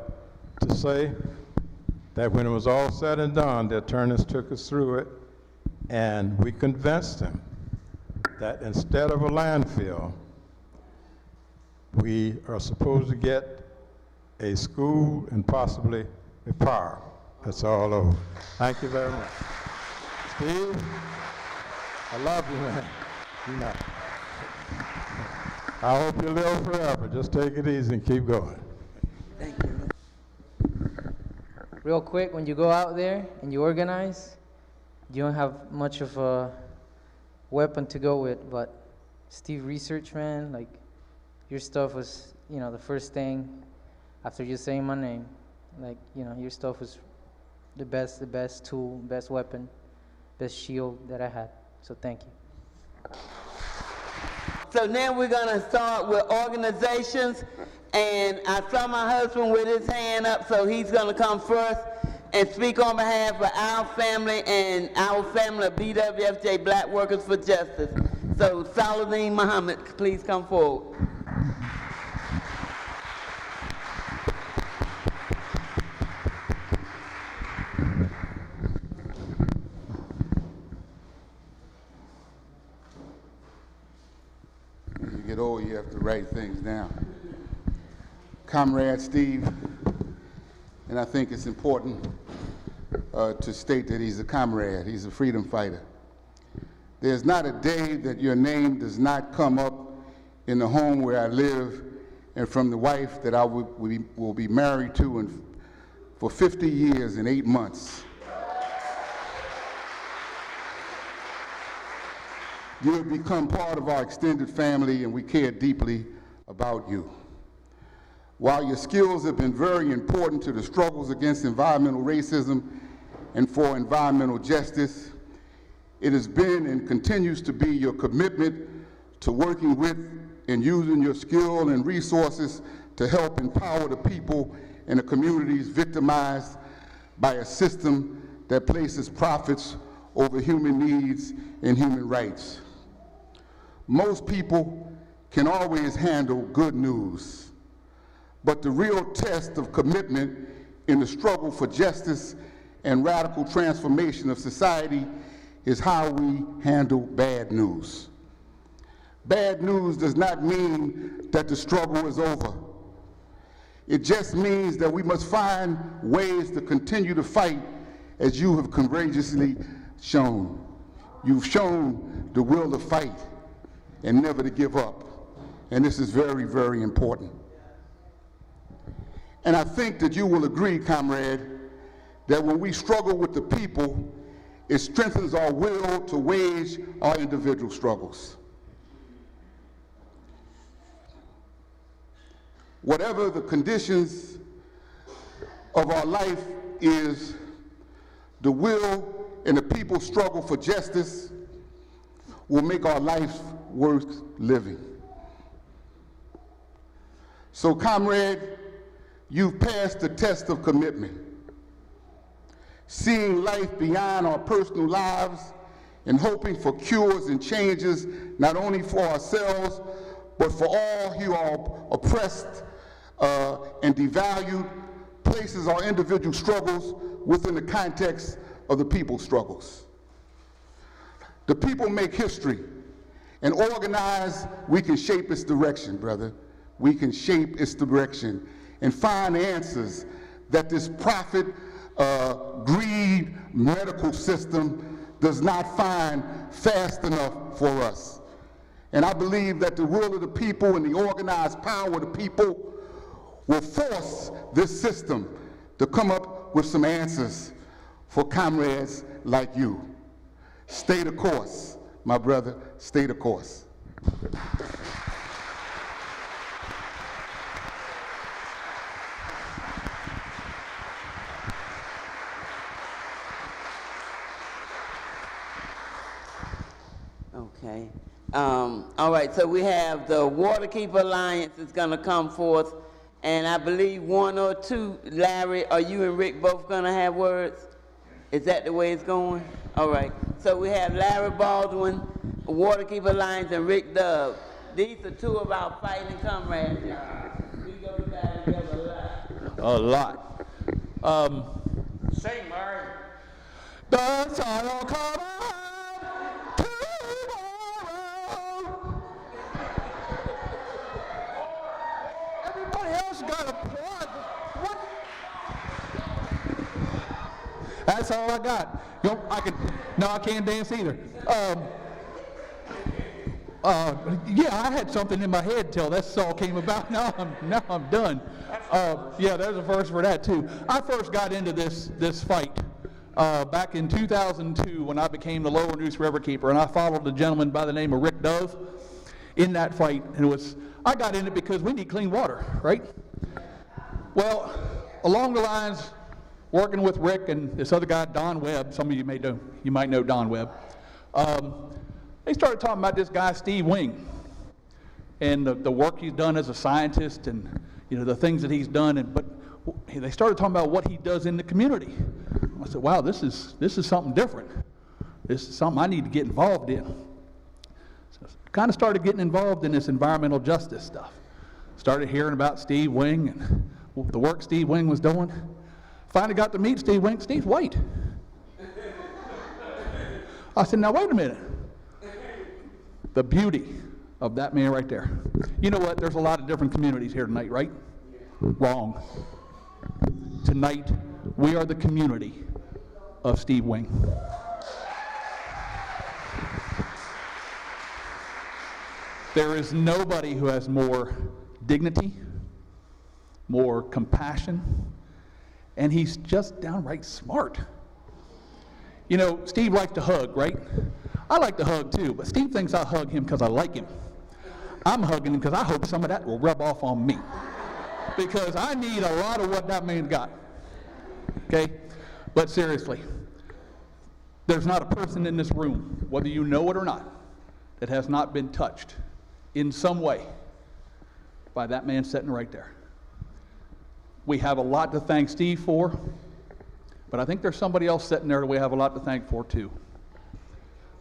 to say that when it was all said and done, the attorneys took us through it, and we convinced them that instead of a landfill, we are supposed to get a school and possibly a park. That's all over. Thank you very much. Steve, I love you, man. You know. I hope you live forever. Just take it easy and keep going. Thank you. Real quick, when you go out there and you organize, you don't have much of a weapon to go with, but Steve research, man, like your stuff was, the first thing after you saying my name, like, you know, your stuff was the best tool, best weapon, best shield that I had. So thank you. So now we're gonna start with organizations, and I saw my husband with his hand up, so he's gonna come first and speak on behalf of our family and our family of BWFJ, Black Workers for Justice. So Saladin Muhammad, please come forward. When you get old, you have to write things down. Comrade Steve, and I think it's important to state that he's a comrade, he's a freedom fighter. There's not a day that your name does not come up in the home where I live and from the wife that I will be married to for 50 years and 8 months. You have become part of our extended family, and we care deeply about you. While your skills have been very important to the struggles against environmental racism and for environmental justice, it has been and continues to be your commitment to working with and using your skill and resources to help empower the people in the communities victimized by a system that places profits over human needs and human rights. Most people can always handle good news, but the real test of commitment in the struggle for justice and radical transformation of society is how we handle bad news. Bad news does not mean that the struggle is over. It just means that we must find ways to continue to fight as you have courageously shown. You've shown the will to fight and never to give up. And this is very, very important. And I think that you will agree, comrade, that when we struggle with the people, it strengthens our will to wage our individual struggles. Whatever the conditions of our life is, the will and the people's struggle for justice will make our life worth living. So, comrade, you've passed the test of commitment. Seeing life beyond our personal lives and hoping for cures and changes, not only for ourselves, but for all who are oppressed and devalued, places our individual struggles within the context of the people's struggles. The people make history, and organized, we can shape its direction, brother. We can shape its direction and find answers that this profit greed medical system does not find fast enough for us. And I believe that the will of the people and the organized power of the people will force this system to come up with some answers for comrades like you. Stay the course, my brother, stay the course. Okay. All right, so we have the Waterkeeper Alliance is going to come forth, and I believe one or two, Larry, are you and Rick both going to have words? Is that the way it's going? All right. So we have Larry Baldwin, Waterkeeper Alliance, and Rick Dove. These are two of our fighting comrades. We go back together a lot. A lot. Sing, Larry. The sun will come up tomorrow. Everybody else got a plug. What? That's all I got. You know, I can't dance either. Yeah, I had something in my head till this all came about. Now I'm done. Yeah, there's a verse for that too. I first got into this fight back in 2002 when I became the Lower Neuse River Keeper, and I followed a gentleman by the name of Rick Dove in that fight. And I got in it because we need clean water, right? Well, along the lines, working with Rick and this other guy, Don Webb, some of you might know Don Webb, they started talking about this guy, Steve Wing, and the work he's done as a scientist and the things that he's done. But they started talking about what he does in the community. I said, wow, this is something different. This is something I need to get involved in. So kind of started getting involved in this environmental justice stuff. Started hearing about Steve Wing and the work Steve Wing was doing. Finally got to meet Steve Wing. Steve's white. I said, now wait a minute. The beauty of that man right there. You know what? There's a lot of different communities here tonight, right? Wrong. Tonight, we are the community of Steve Wing. There is nobody who has more dignity, more compassion, and he's just downright smart. Steve likes to hug, right? I like to hug too, but Steve thinks I hug him because I like him. I'm hugging him because I hope some of that will rub off on me, because I need a lot of what that man's got. Okay? But seriously, there's not a person in this room, whether you know it or not, that has not been touched in some way by that man sitting right there. We have a lot to thank Steve for, but I think there's somebody else sitting there that we have a lot to thank for too.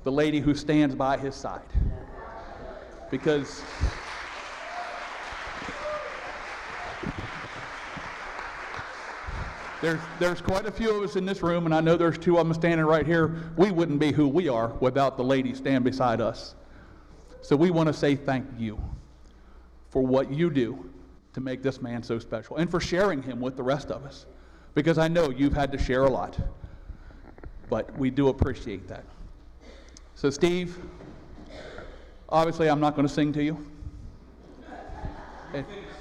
The lady who stands by his side. Because there's quite a few of us in this room, and I know there's two of them standing right here. We wouldn't be who we are without the lady standing beside us. So we want to say thank you for what you do to make this man so special, and for sharing him with the rest of us, because I know you've had to share a lot, but we do appreciate that. So Steve, obviously I'm not going to sing to you.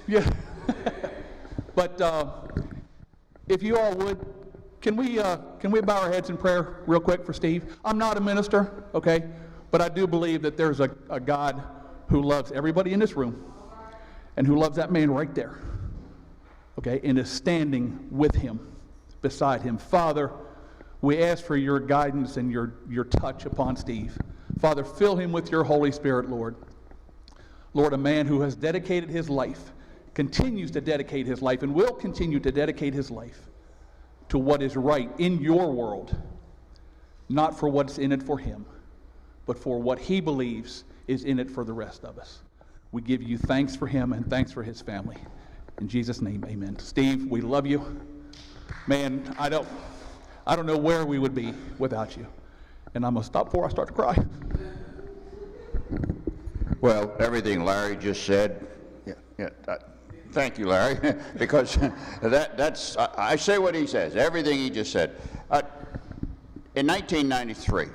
Yeah. But if you all would, can we bow our heads in prayer real quick for Steve? I'm not a minister, okay, but I do believe that there's a God who loves everybody in this room, and who loves that man right there, okay, and is standing with him, beside him. Father, we ask for your guidance and your touch upon Steve. Father, fill him with your Holy Spirit, Lord. Lord, a man who has dedicated his life, continues to dedicate his life, and will continue to dedicate his life to what is right in your world, not for what's in it for him, but for what he believes is in it for the rest of us. We give you thanks for him and thanks for his family. In Jesus' name, amen. Steve, we love you. Man, I don't know where we would be without you. And I'm going to stop before I start to cry. Well, everything Larry just said, thank you, Larry, because that's I say what he says, everything he just said. In 1993,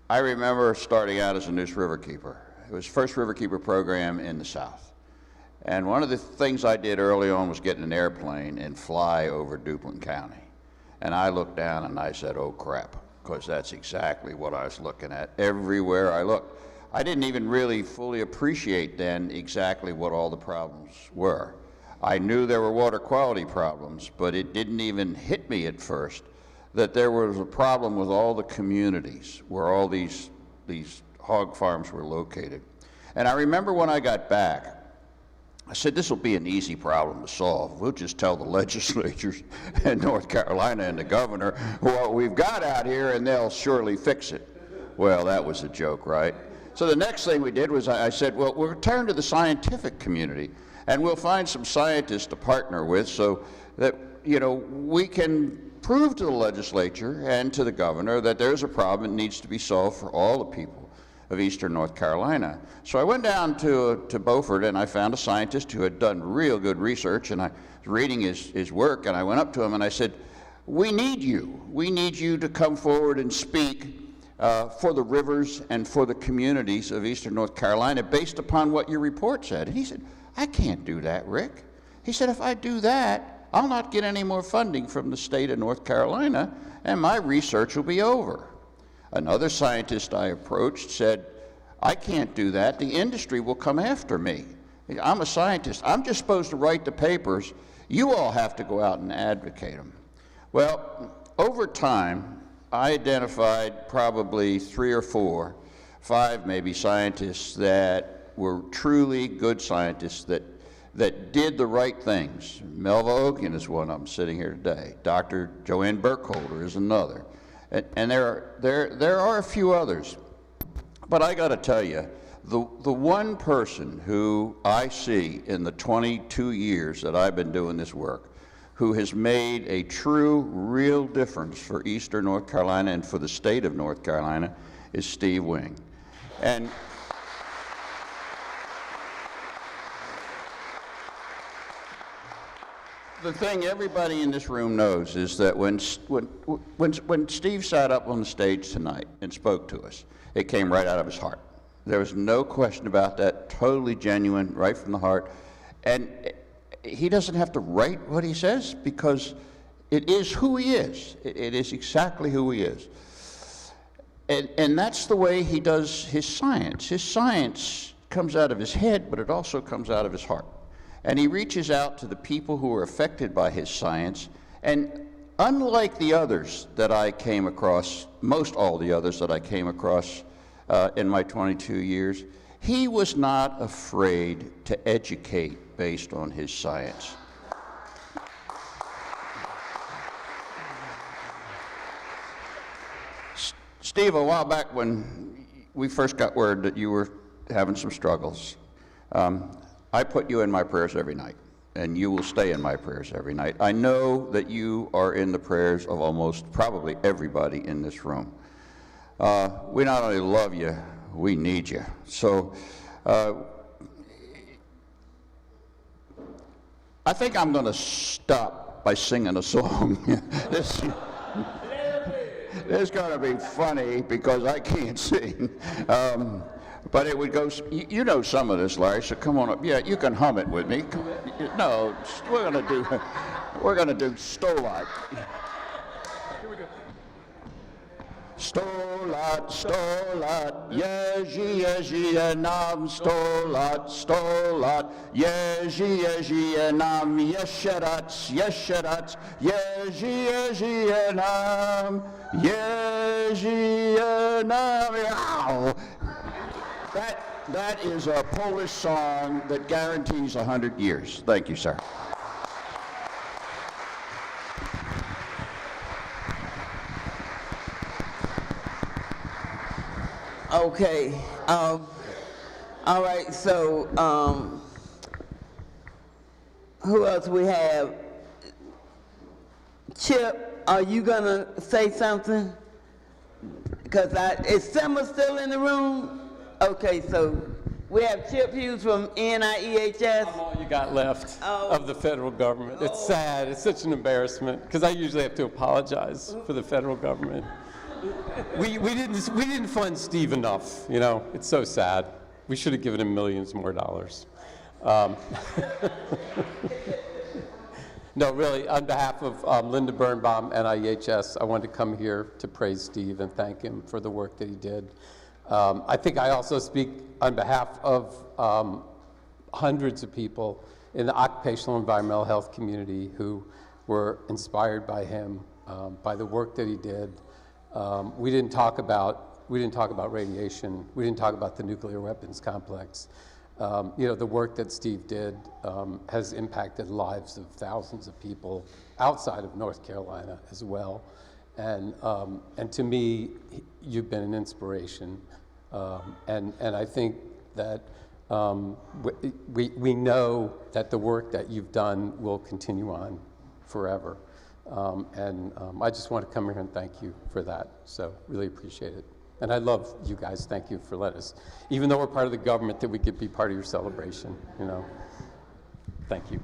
I remember starting out as a Neuse Riverkeeper. It was the first riverkeeper program in the South. And one of the things I did early on was get in an airplane and fly over Duplin County. And I looked down and I said, oh crap, because that's exactly what I was looking at everywhere I looked. I didn't even really fully appreciate then exactly what all the problems were. I knew there were water quality problems, but it didn't even hit me at first that there was a problem with all the communities where all these hog farms were located. And I remember when I got back, I said, this will be an easy problem to solve. We'll just tell the legislatures in North Carolina and the governor what we've got out here, and they'll surely fix it. Well, that was a joke, right? So the next thing we did was I said, well, we'll turn to the scientific community, and we'll find some scientists to partner with so that, we can prove to the legislature and to the governor that there's a problem that needs to be solved for all the people of eastern North Carolina. So I went down to Beaufort, and I found a scientist who had done real good research, and I was reading his work, and I went up to him and I said, we need you to come forward and speak for the rivers and for the communities of eastern North Carolina based upon what your report said. And he said, I can't do that, Rick. He said, if I do that, I'll not get any more funding from the state of North Carolina, and my research will be over. Another scientist I approached said, I can't do that. The industry will come after me. I'm a scientist. I'm just supposed to write the papers. You all have to go out and advocate them. Well, over time, I identified probably 3 or 4, 5 maybe, scientists that were truly good scientists that did the right things. Melva Oken is one of them sitting here today. Dr. Joanne Burkholder is another. And there are a few others. But I got to tell you, the one person who I see in the 22 years that I've been doing this work, who has made a true, real difference for Eastern North Carolina and for the state of North Carolina is Steve Wing. And the thing everybody in this room knows is that when Steve sat up on the stage tonight and spoke to us, it came right out of his heart. There was no question about that, totally genuine, right from the heart. And he doesn't have to write what he says because it is who he is. It is exactly who he is. And that's the way he does his science. His science comes out of his head, but it also comes out of his heart. And he reaches out to the people who are affected by his science. And unlike the others that I came across, most all the others that I came across in my 22 years, he was not afraid to educate based on his science. Steve, a while back when we first got word that you were having some struggles, I put you in my prayers every night, and you will stay in my prayers every night. I know that you are in the prayers of almost probably everybody in this room. We not only love you, we need you. So I think I'm going to stop by singing a song. This is going to be funny because I can't sing. But it would go, you know some of this, Larry, so come on up. Yeah, you can hum it with me. No, we're going to do Stolat. Here we go. Stolat, Stolat, Yeji, Nam, Stolat, Stolat, Yeji, Nam, Yesherats, Yeji, Nam, Yeji, Nam, Yow. That is a Polish song that guarantees 100 years. Thank you, sir. Okay. All right. So, who else we have? Chip, are you gonna say something? Because is Simba still in the room? Okay, so we have Chip Hughes from NIEHS. I'm all you got left of the federal government. It's sad. It's such an embarrassment because I usually have to apologize for the federal government. We didn't fund Steve enough. You know, it's so sad. We should have given him millions more dollars. No, really, on behalf of Linda Birnbaum, NIEHS, I wanted to come here to praise Steve and thank him for the work that he did. I think I also speak on behalf of hundreds of people in the occupational environmental health community who were inspired by him, by the work that he did. We didn't talk about radiation. We didn't talk about the nuclear weapons complex. You know, the work that Steve did has impacted the lives of thousands of people outside of North Carolina as well. And to me, you've been an inspiration. And I think that we know that the work that you've done will continue on forever. I just want to come here and thank you for that. So really appreciate it. And I love you guys. Thank you for letting us, even though we're part of the government, that we could be part of your celebration, you know. Thank you.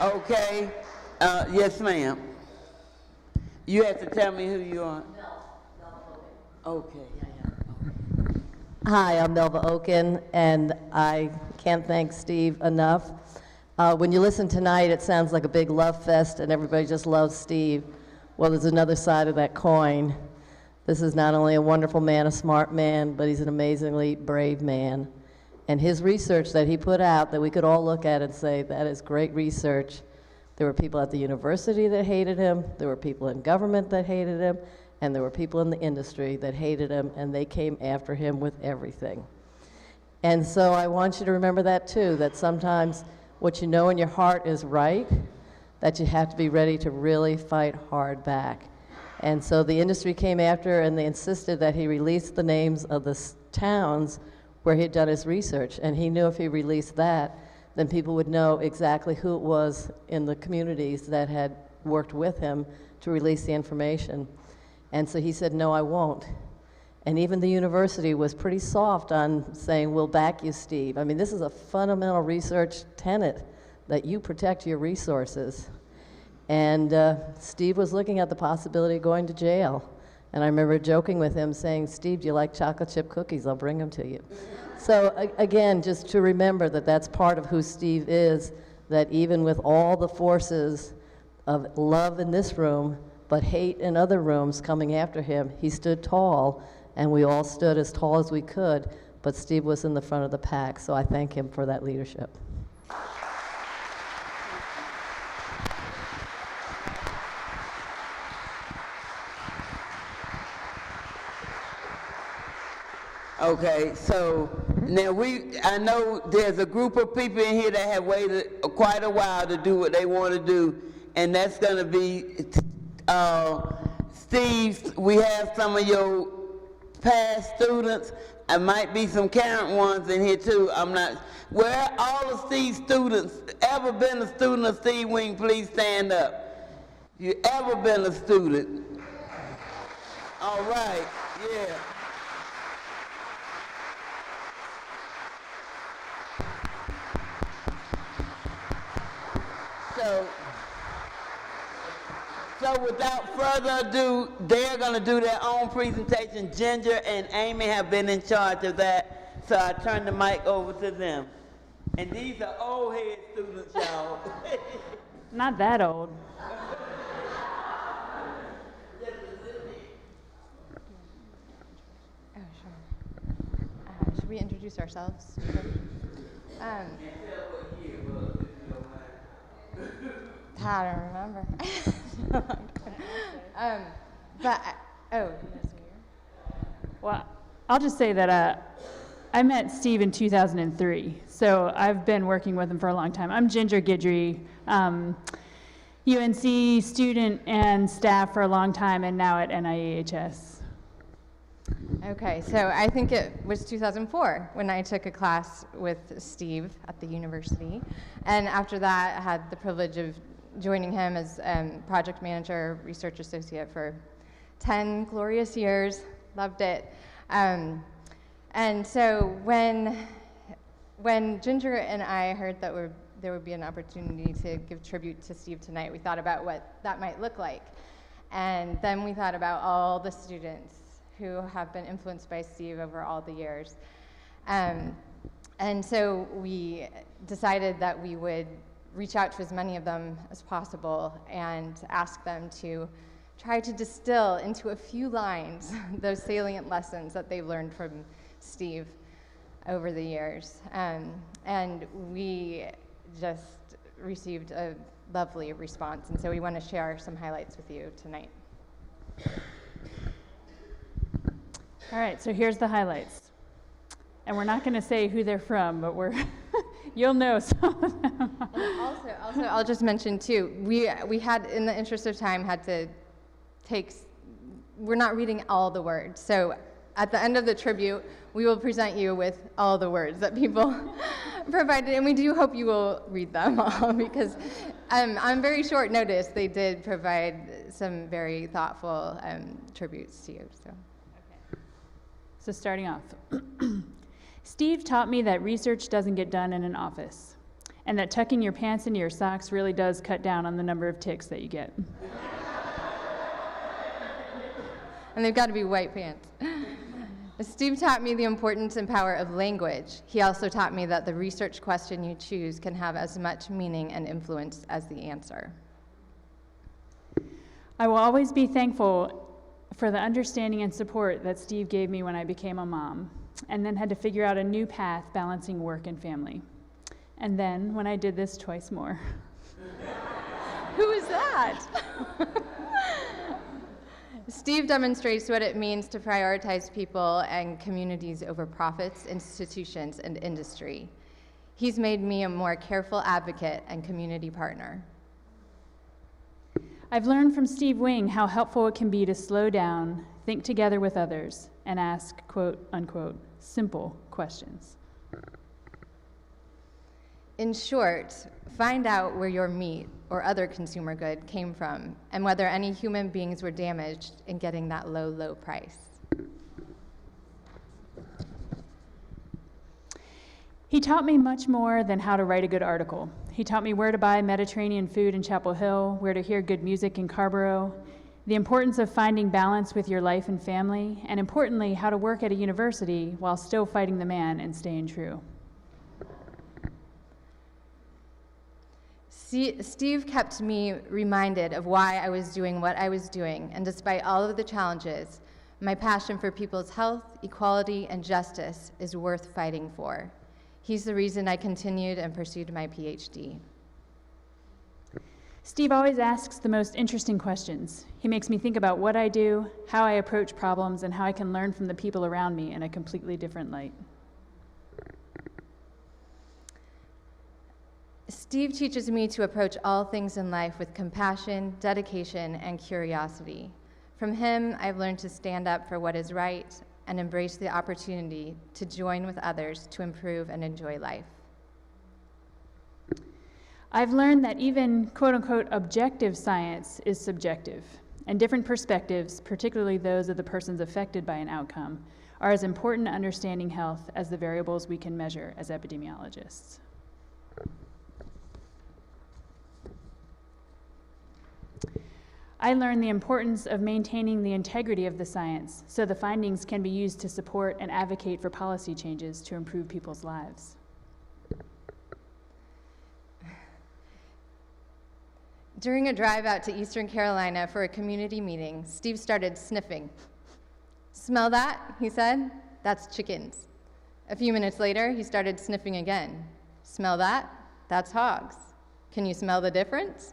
Okay. Yes, ma'am. You have to tell me who you are. Okay. Hi, I'm Melva Oken, and I can't thank Steve enough. When you listen tonight, it sounds like a big love fest, and everybody just loves Steve. Well, there's another side of that coin. This is not only a wonderful man, a smart man, but he's an amazingly brave man. And his research that he put out that we could all look at and say, that is great research. There were people at the university that hated him, there were people in government that hated him, and there were people in the industry that hated him, and they came after him with everything. And so I want you to remember that too, that sometimes what you know in your heart is right, that you have to be ready to really fight hard back. And so the industry came after, and they insisted that he release the names of the towns where he'd done his research. And he knew if he released that, then people would know exactly who it was in the communities that had worked with him to release the information. And so he said, no, I won't. And even the university was pretty soft on saying, we'll back you, Steve. I mean, this is a fundamental research tenet, that you protect your resources. And Steve was looking at the possibility of going to jail. And I remember joking with him saying, Steve, do you like chocolate chip cookies? I'll bring them to you. So again, just to remember that that's part of who Steve is, that even with all the forces of love in this room, but hate in other rooms coming after him, he stood tall, and we all stood as tall as we could, but Steve was in the front of the pack, so I thank him for that leadership. Okay, so now I know there's a group of people in here that have waited quite a while to do what they want to do, and that's going to be, Steve, we have some of your past students. There might be some current ones in here too. I'm not, where all of Steve's students, ever been a student of Steve Wing, please stand up. You ever been a student? All right, yeah. So without further ado, they're going to do their own presentation. Ginger and Amy have been in charge of that, so I turn the mic over to them. And these are old head students, y'all. Not that old. Oh, sure. Should we introduce ourselves? I don't remember. Well, I'll just say that I met Steve in 2003, so I've been working with him for a long time. I'm Ginger Guidry, UNC student and staff for a long time, and now at NIEHS. Okay, so I think it was 2004 when I took a class with Steve at the university, and after that I had the privilege of joining him as project manager, research associate for 10 glorious years. Loved it. And so when Ginger and I heard that there would be an opportunity to give tribute to Steve tonight, we thought about what that might look like. And then we thought about all the students who have been influenced by Steve over all the years. And so we decided that we would reach out to as many of them as possible and ask them to try to distill into a few lines those salient lessons that they've learned from Steve over the years. And we just received a lovely response, and so we want to share some highlights with you tonight. All right, so here's the highlights. And we're not going to say who they're from, but you'll know some of them. And also, I'll just mention too, we had, in the interest of time, had to we're not reading all the words. So at the end of the tribute, we will present you with all the words that people provided, and we do hope you will read them all, because on very short notice, they did provide some very thoughtful tributes to you. So starting off, Steve taught me that research doesn't get done in an office, and that tucking your pants into your socks really does cut down on the number of ticks that you get. And they've got to be white pants. Steve taught me the importance and power of language. He also taught me that the research question you choose can have as much meaning and influence as the answer. I will always be thankful for the understanding and support that Steve gave me when I became a mom, and then had to figure out a new path balancing work and family. And then when I did this twice more. Who is that? Steve demonstrates what it means to prioritize people and communities over profits, institutions, and industry. He's made me a more careful advocate and community partner. I've learned from Steve Wing how helpful it can be to slow down, think together with others, and ask, quote, unquote, simple questions. In short, find out where your meat or other consumer good came from and whether any human beings were damaged in getting that low, low price. He taught me much more than how to write a good article. He taught me where to buy Mediterranean food in Chapel Hill, where to hear good music in Carborough, the importance of finding balance with your life and family, and importantly, how to work at a university while still fighting the man and staying true. Steve kept me reminded of why I was doing what I was doing, and despite all of the challenges, my passion for people's health, equality, and justice is worth fighting for. He's the reason I continued and pursued my PhD. Steve always asks the most interesting questions. He makes me think about what I do, how I approach problems, and how I can learn from the people around me in a completely different light. Steve teaches me to approach all things in life with compassion, dedication, and curiosity. From him, I've learned to stand up for what is right and embrace the opportunity to join with others to improve and enjoy life. I've learned that even quote-unquote objective science is subjective, and different perspectives, particularly those of the persons affected by an outcome, are as important to understanding health as the variables we can measure as epidemiologists. I learned the importance of maintaining the integrity of the science so the findings can be used to support and advocate for policy changes to improve people's lives. During a drive out to Eastern Carolina for a community meeting, Steve started sniffing. "Smell that?" he said. "That's chickens." A few minutes later, he started sniffing again. "Smell that? That's hogs. Can you smell the difference?"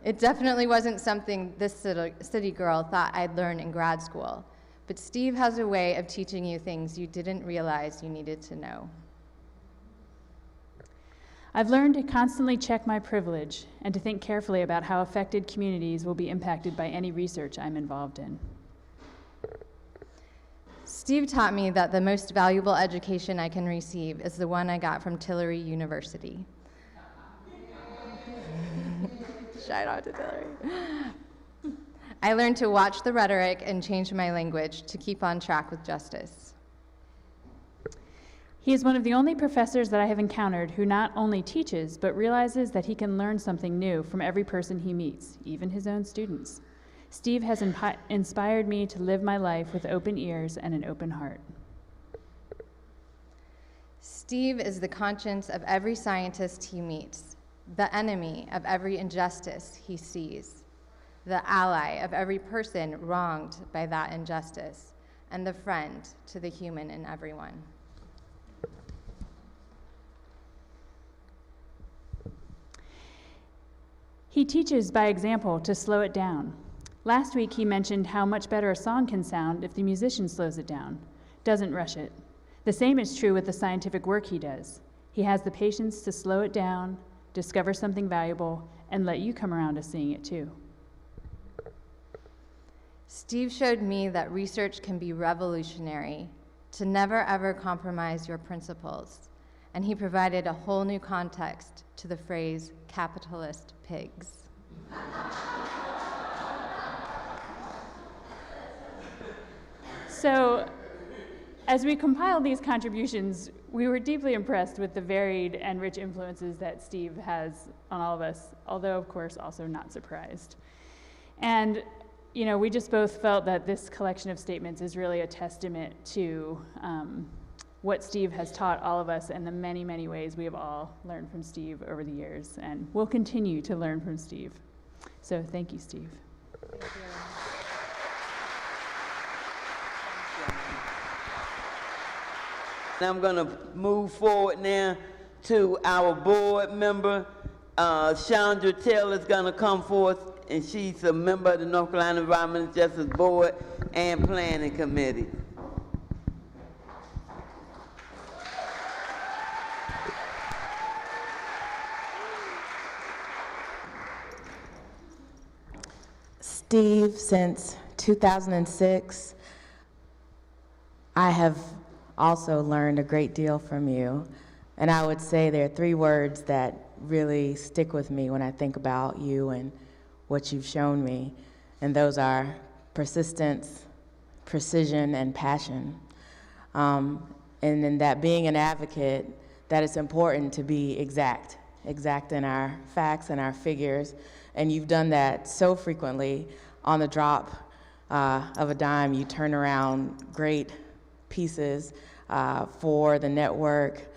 It definitely wasn't something this city girl thought I'd learn in grad school, but Steve has a way of teaching you things you didn't realize you needed to know. I've learned to constantly check my privilege and to think carefully about how affected communities will be impacted by any research I'm involved in. Steve taught me that the most valuable education I can receive is the one I got from Tillery University. Shout out to Tillery. I learned to watch the rhetoric and change my language to keep on track with justice. He is one of the only professors that I have encountered who not only teaches, but realizes that he can learn something new from every person he meets, even his own students. Steve has inspired me to live my life with open ears and an open heart. Steve is the conscience of every scientist he meets, the enemy of every injustice he sees, the ally of every person wronged by that injustice, and the friend to the human in everyone. He teaches by example to slow it down. Last week he mentioned how much better a song can sound if the musician slows it down, doesn't rush it. The same is true with the scientific work he does. He has the patience to slow it down, discover something valuable, and let you come around to seeing it too. Steve showed me that research can be revolutionary, to never ever compromise your principles, and he provided a whole new context to the phrase capitalist pigs. So, as we compiled these contributions, we were deeply impressed with the varied and rich influences that Steve has on all of us, although, of course, also not surprised. And, you know, we just both felt that this collection of statements is really a testament to what Steve has taught all of us and the many, many ways we have all learned from Steve over the years, and will continue to learn from Steve. So thank you, Steve. Now I'm going to move forward now to our board member. Chandra Taylor is going to come forth, and she's a member of the North Carolina Environmental Justice Board and Planning Committee. Steve, since 2006, I have also learned a great deal from you. And I would say there are 3 words that really stick with me when I think about you and what you've shown me. And those are persistence, precision, and passion. And in that being an advocate, that it's important to be exact in our facts and our figures. And you've done that so frequently. On the drop of a dime, you turn around great pieces for the network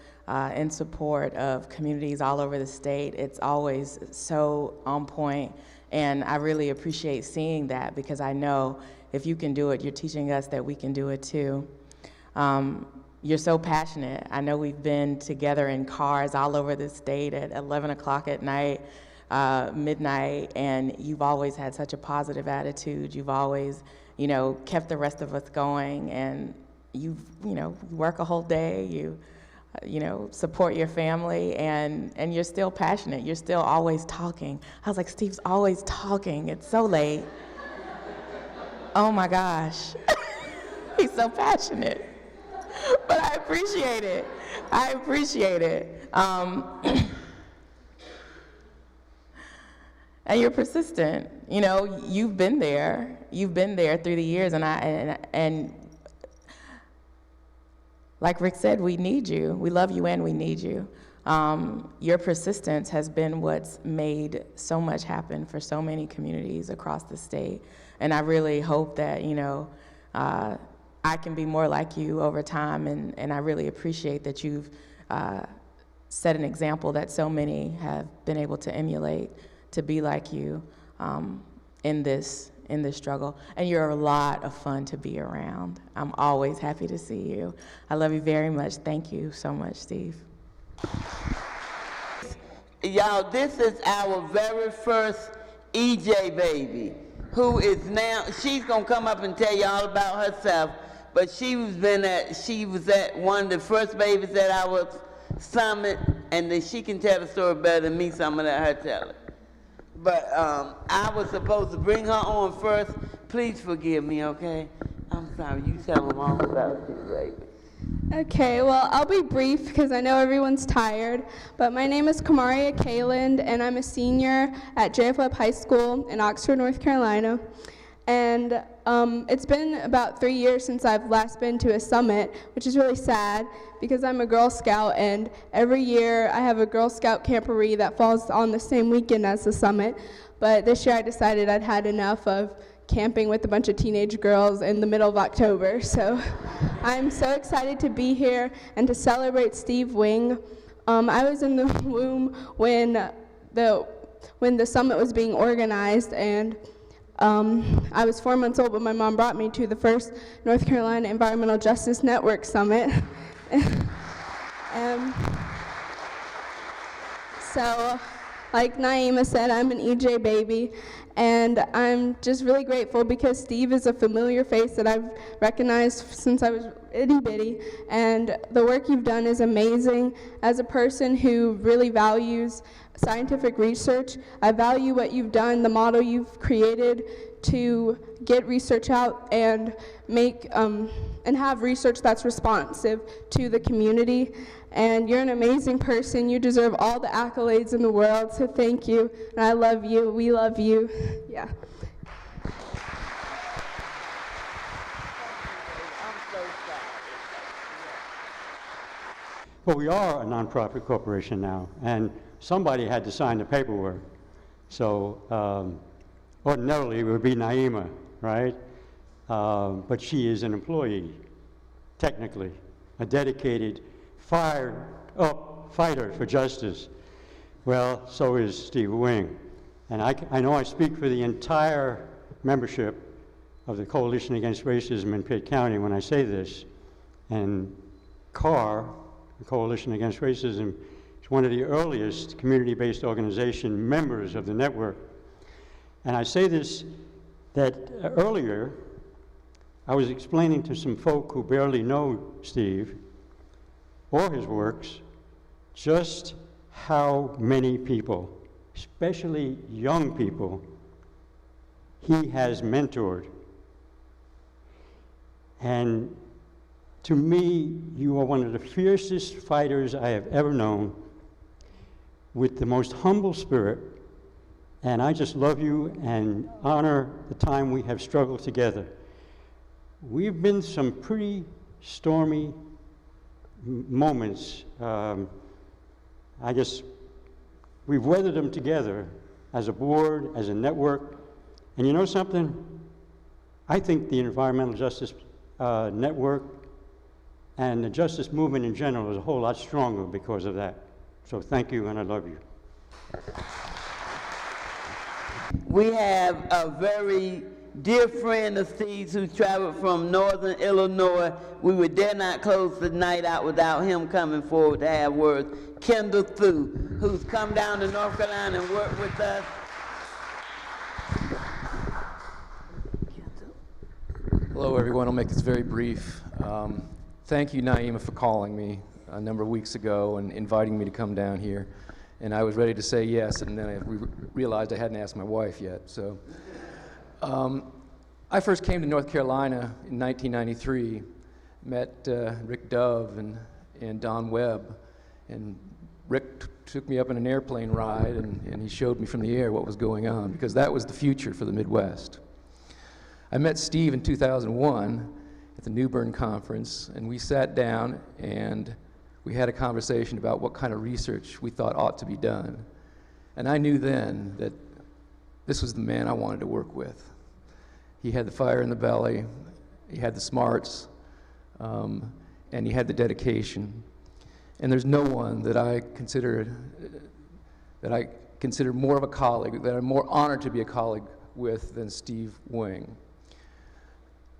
in support of communities all over the state. It's always so on point, and I really appreciate seeing that, because I know if you can do it, you're teaching us that we can do it too. You're so passionate. I know we've been together in cars all over the state at 11 o'clock at night, midnight, and you've always had such a positive attitude. You've always, kept the rest of us going, and you work a whole day, you support your family, and you're still passionate. You're still always talking. I was like, Steve's always talking. It's so late. Oh my gosh. He's so passionate. But I appreciate it. I appreciate it. And you're persistent. You've been there. You've been there through the years, and like Rick said, we need you. We love you and we need you. Your persistence has been what's made so much happen for so many communities across the state. And I really hope that, I can be more like you over time, and I really appreciate that you've set an example that so many have been able to emulate, to be like you in this struggle. And you're a lot of fun to be around. I'm always happy to see you. I love you very much. Thank you so much, Steve. Y'all, this is our very first EJ baby, who is now, she's gonna come up and tell you all about herself, but she was at one of the first babies at our summit, and then she can tell the story better than me, so I'm gonna let her tell it. But I was supposed to bring her on first. Please forgive me, okay? I'm sorry, you tell them all about you, baby. Okay, well, I'll be brief because I know everyone's tired, but my name is Kamaria Kaland, and I'm a senior at JF Webb High School in Oxford, North Carolina. And it's been about 3 years since I've last been to a summit, which is really sad because I'm a Girl Scout, and every year I have a Girl Scout camporee that falls on the same weekend as the summit. But this year I decided I'd had enough of camping with a bunch of teenage girls in the middle of October. So I'm so excited to be here and to celebrate Steve Wing. I was in the womb when the summit was being organized, and I was 4 months old, but my mom brought me to the first North Carolina Environmental Justice Network Summit. So, like Naima said, I'm an EJ baby, and I'm just really grateful because Steve is a familiar face that I've recognized since I was itty bitty, and the work you've done is amazing. As a person who really values scientific research, I value what you've done, the model you've created to get research out and make and have research that's responsive to the community. And you're an amazing person. You deserve all the accolades in the world, so thank you. And I love you. We love you. Yeah. Well, we are a nonprofit corporation now, and somebody had to sign the paperwork. So ordinarily it would be Naima, right? But she is an employee, technically, a dedicated, fired up fighter for justice. Well, so is Steve Wing. And I know I speak for the entire membership of the Coalition Against Racism in Pitt County when I say this. And CAR, the Coalition Against Racism, is one of the earliest community-based organization members of the network. And I say this that earlier, I was explaining to some folk who barely know Steve or his works just how many people, especially young people, he has mentored. And to me, you are one of the fiercest fighters I have ever known, with the most humble spirit, and I just love you and honor the time we have struggled together. We've been some pretty stormy moments. I guess we've weathered them together as a board, as a network. And you know something? I think the environmental justice network and the justice movement in general is a whole lot stronger because of that. So thank you, and I love you. We have a very dear friend of Steve's who traveled from northern Illinois. We would dare not close the night out without him coming forward to have words. Kendall Thu, who's come down to North Carolina and worked with us. Hello, everyone. I'll make this very brief. Thank you, Naima, for calling me a number of weeks ago and inviting me to come down here. And I was ready to say yes, and then I realized I hadn't asked my wife yet. So I first came to North Carolina in 1993, met Rick Dove and Don Webb. And Rick took me up in an airplane ride, and he showed me from the air what was going on, because that was the future for the Midwest. I met Steve in 2001 at the New Bern Conference, and we sat down and we had a conversation about what kind of research we thought ought to be done. And I knew then that this was the man I wanted to work with. He had the fire in the belly, he had the smarts, and he had the dedication. And there's no one that I consider more of a colleague, that I'm more honored to be a colleague with than Steve Wing.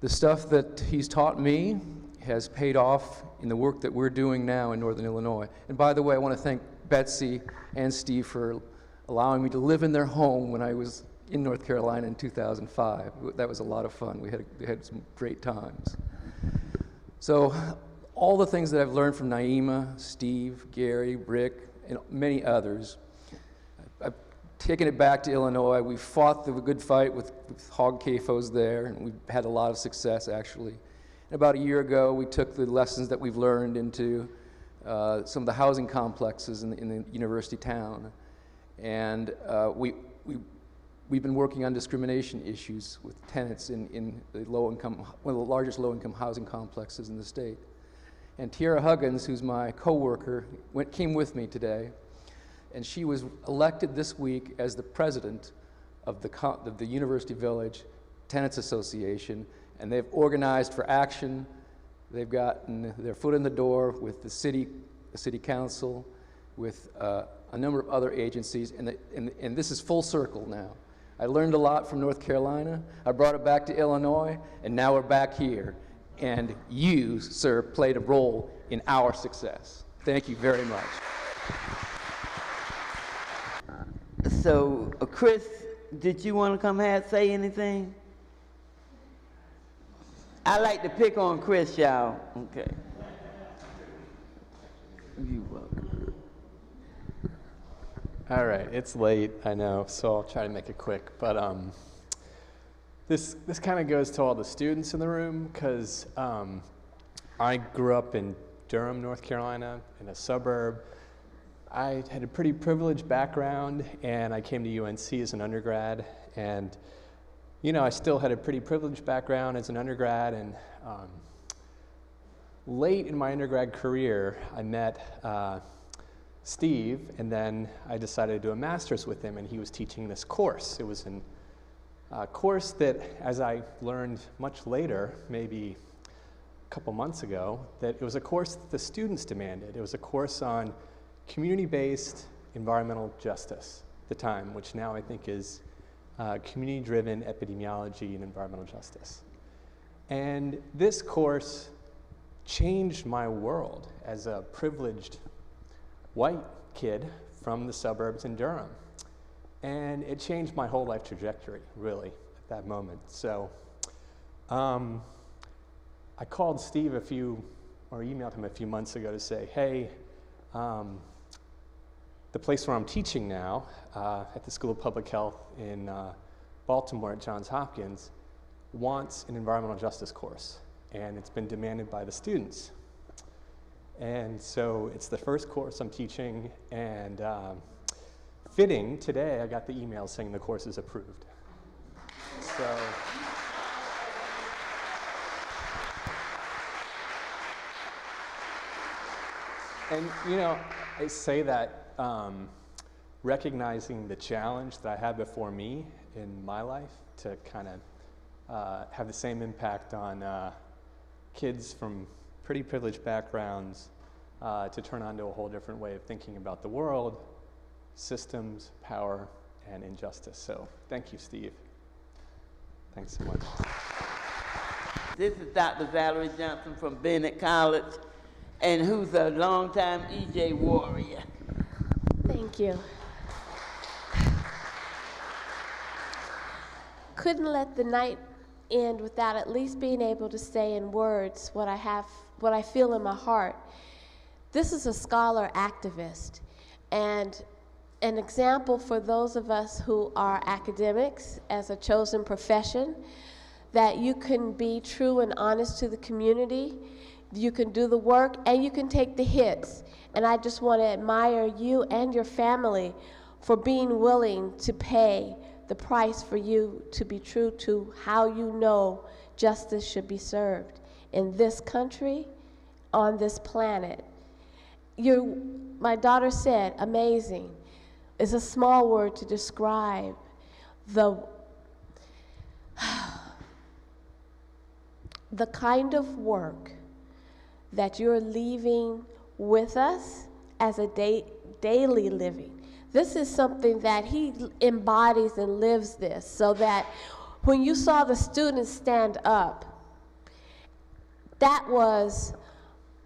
The stuff that he's taught me has paid off in the work that we're doing now in Northern Illinois. And by the way, I want to thank Betsy and Steve for allowing me to live in their home when I was in North Carolina in 2005. That was a lot of fun. We had some great times. So all the things that I've learned from Naima, Steve, Gary, Rick, and many others, I've taken it back to Illinois. We fought the good fight with hog CAFOs there, and we've had a lot of success, actually. And about a year ago, we took the lessons that we've learned into some of the housing complexes in the university town. And we've been working on discrimination issues with tenants in the low-income, one of the largest low-income housing complexes in the state. And Tiara Huggins, who's my coworker, came with me today, and she was elected this week as the president of the University Village Tenants Association, and they've organized for action. They've gotten their foot in the door with the city council, with a number of other agencies, and this is full circle now. I learned a lot from North Carolina. I brought it back to Illinois, and now we're back here. And you, sir, played a role in our success. Thank you very much. So, Chris, did you want to come say anything? I like to pick on Chris, y'all. Okay. You welcome. All right, it's late, I know, so I'll try to make it quick. But this kind of goes to all the students in the room, because I grew up in Durham, North Carolina, in a suburb. I had a pretty privileged background, and I came to UNC as an undergrad. And, you know, I still had a pretty privileged background as an undergrad. And late in my undergrad career, I met Steve, and then I decided to do a master's with him, and he was teaching this course. It was a course that, as I learned much later, maybe a couple months ago, that it was a course that the students demanded. It was a course on community-based environmental justice. the time, which now I think is Community-Driven Epidemiology and Environmental Justice. And this course changed my world as a privileged white kid from the suburbs in Durham. And it changed my whole life trajectory, really, at that moment. So I called Steve emailed him a few months ago to say, hey, the place where I'm teaching now, at the School of Public Health in Baltimore at Johns Hopkins, wants an environmental justice course, and it's been demanded by the students. And so it's the first course I'm teaching, and fitting, today I got the email saying the course is approved. So, and you know, I say that recognizing the challenge that I had before me in my life to kind of have the same impact on kids from pretty privileged backgrounds to turn on to a whole different way of thinking about the world, systems, power, and injustice. So thank you, Steve. Thanks so much. This is Dr. Valerie Johnson from Bennett College, and who's a longtime EJ warrior. Thank you. Couldn't let the night end without at least being able to say in words what I feel in my heart. This is a scholar activist, and an example for those of us who are academics as a chosen profession, that you can be true and honest to the community, you can do the work, and you can take the hits. And I just want to admire you and your family for being willing to pay the price for you to be true to how you know justice should be served in this country, on this planet. My daughter said, amazing is a small word to describe the kind of work that you're leaving with us as a daily living. This is something that he embodies and lives this, so that when you saw the students stand up, that was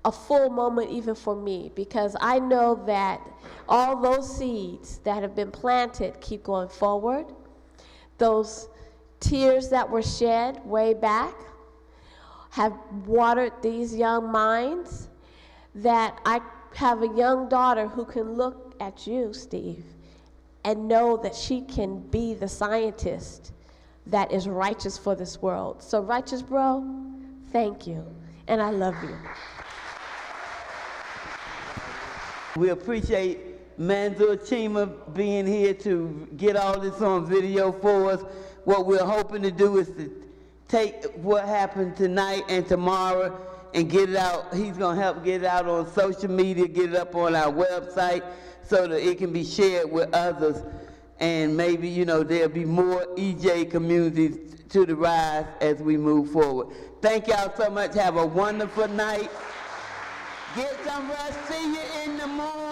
a full moment even for me, because I know that all those seeds that have been planted keep going forward. Those tears that were shed way back have watered these young minds, that I have a young daughter who can look at you, Steve, and know that she can be the scientist that is righteous for this world. So righteous bro, thank you, and I love you. We appreciate Manzur Chima being here to get all this on video for us. What we're hoping to do is to take what happened tonight and tomorrow and get it out. He's gonna help get it out on social media, get it up on our website so that it can be shared with others. And maybe, you know, there'll be more EJ communities to the rise as we move forward. Thank y'all so much. Have a wonderful night. Get some rest. See you in the morning.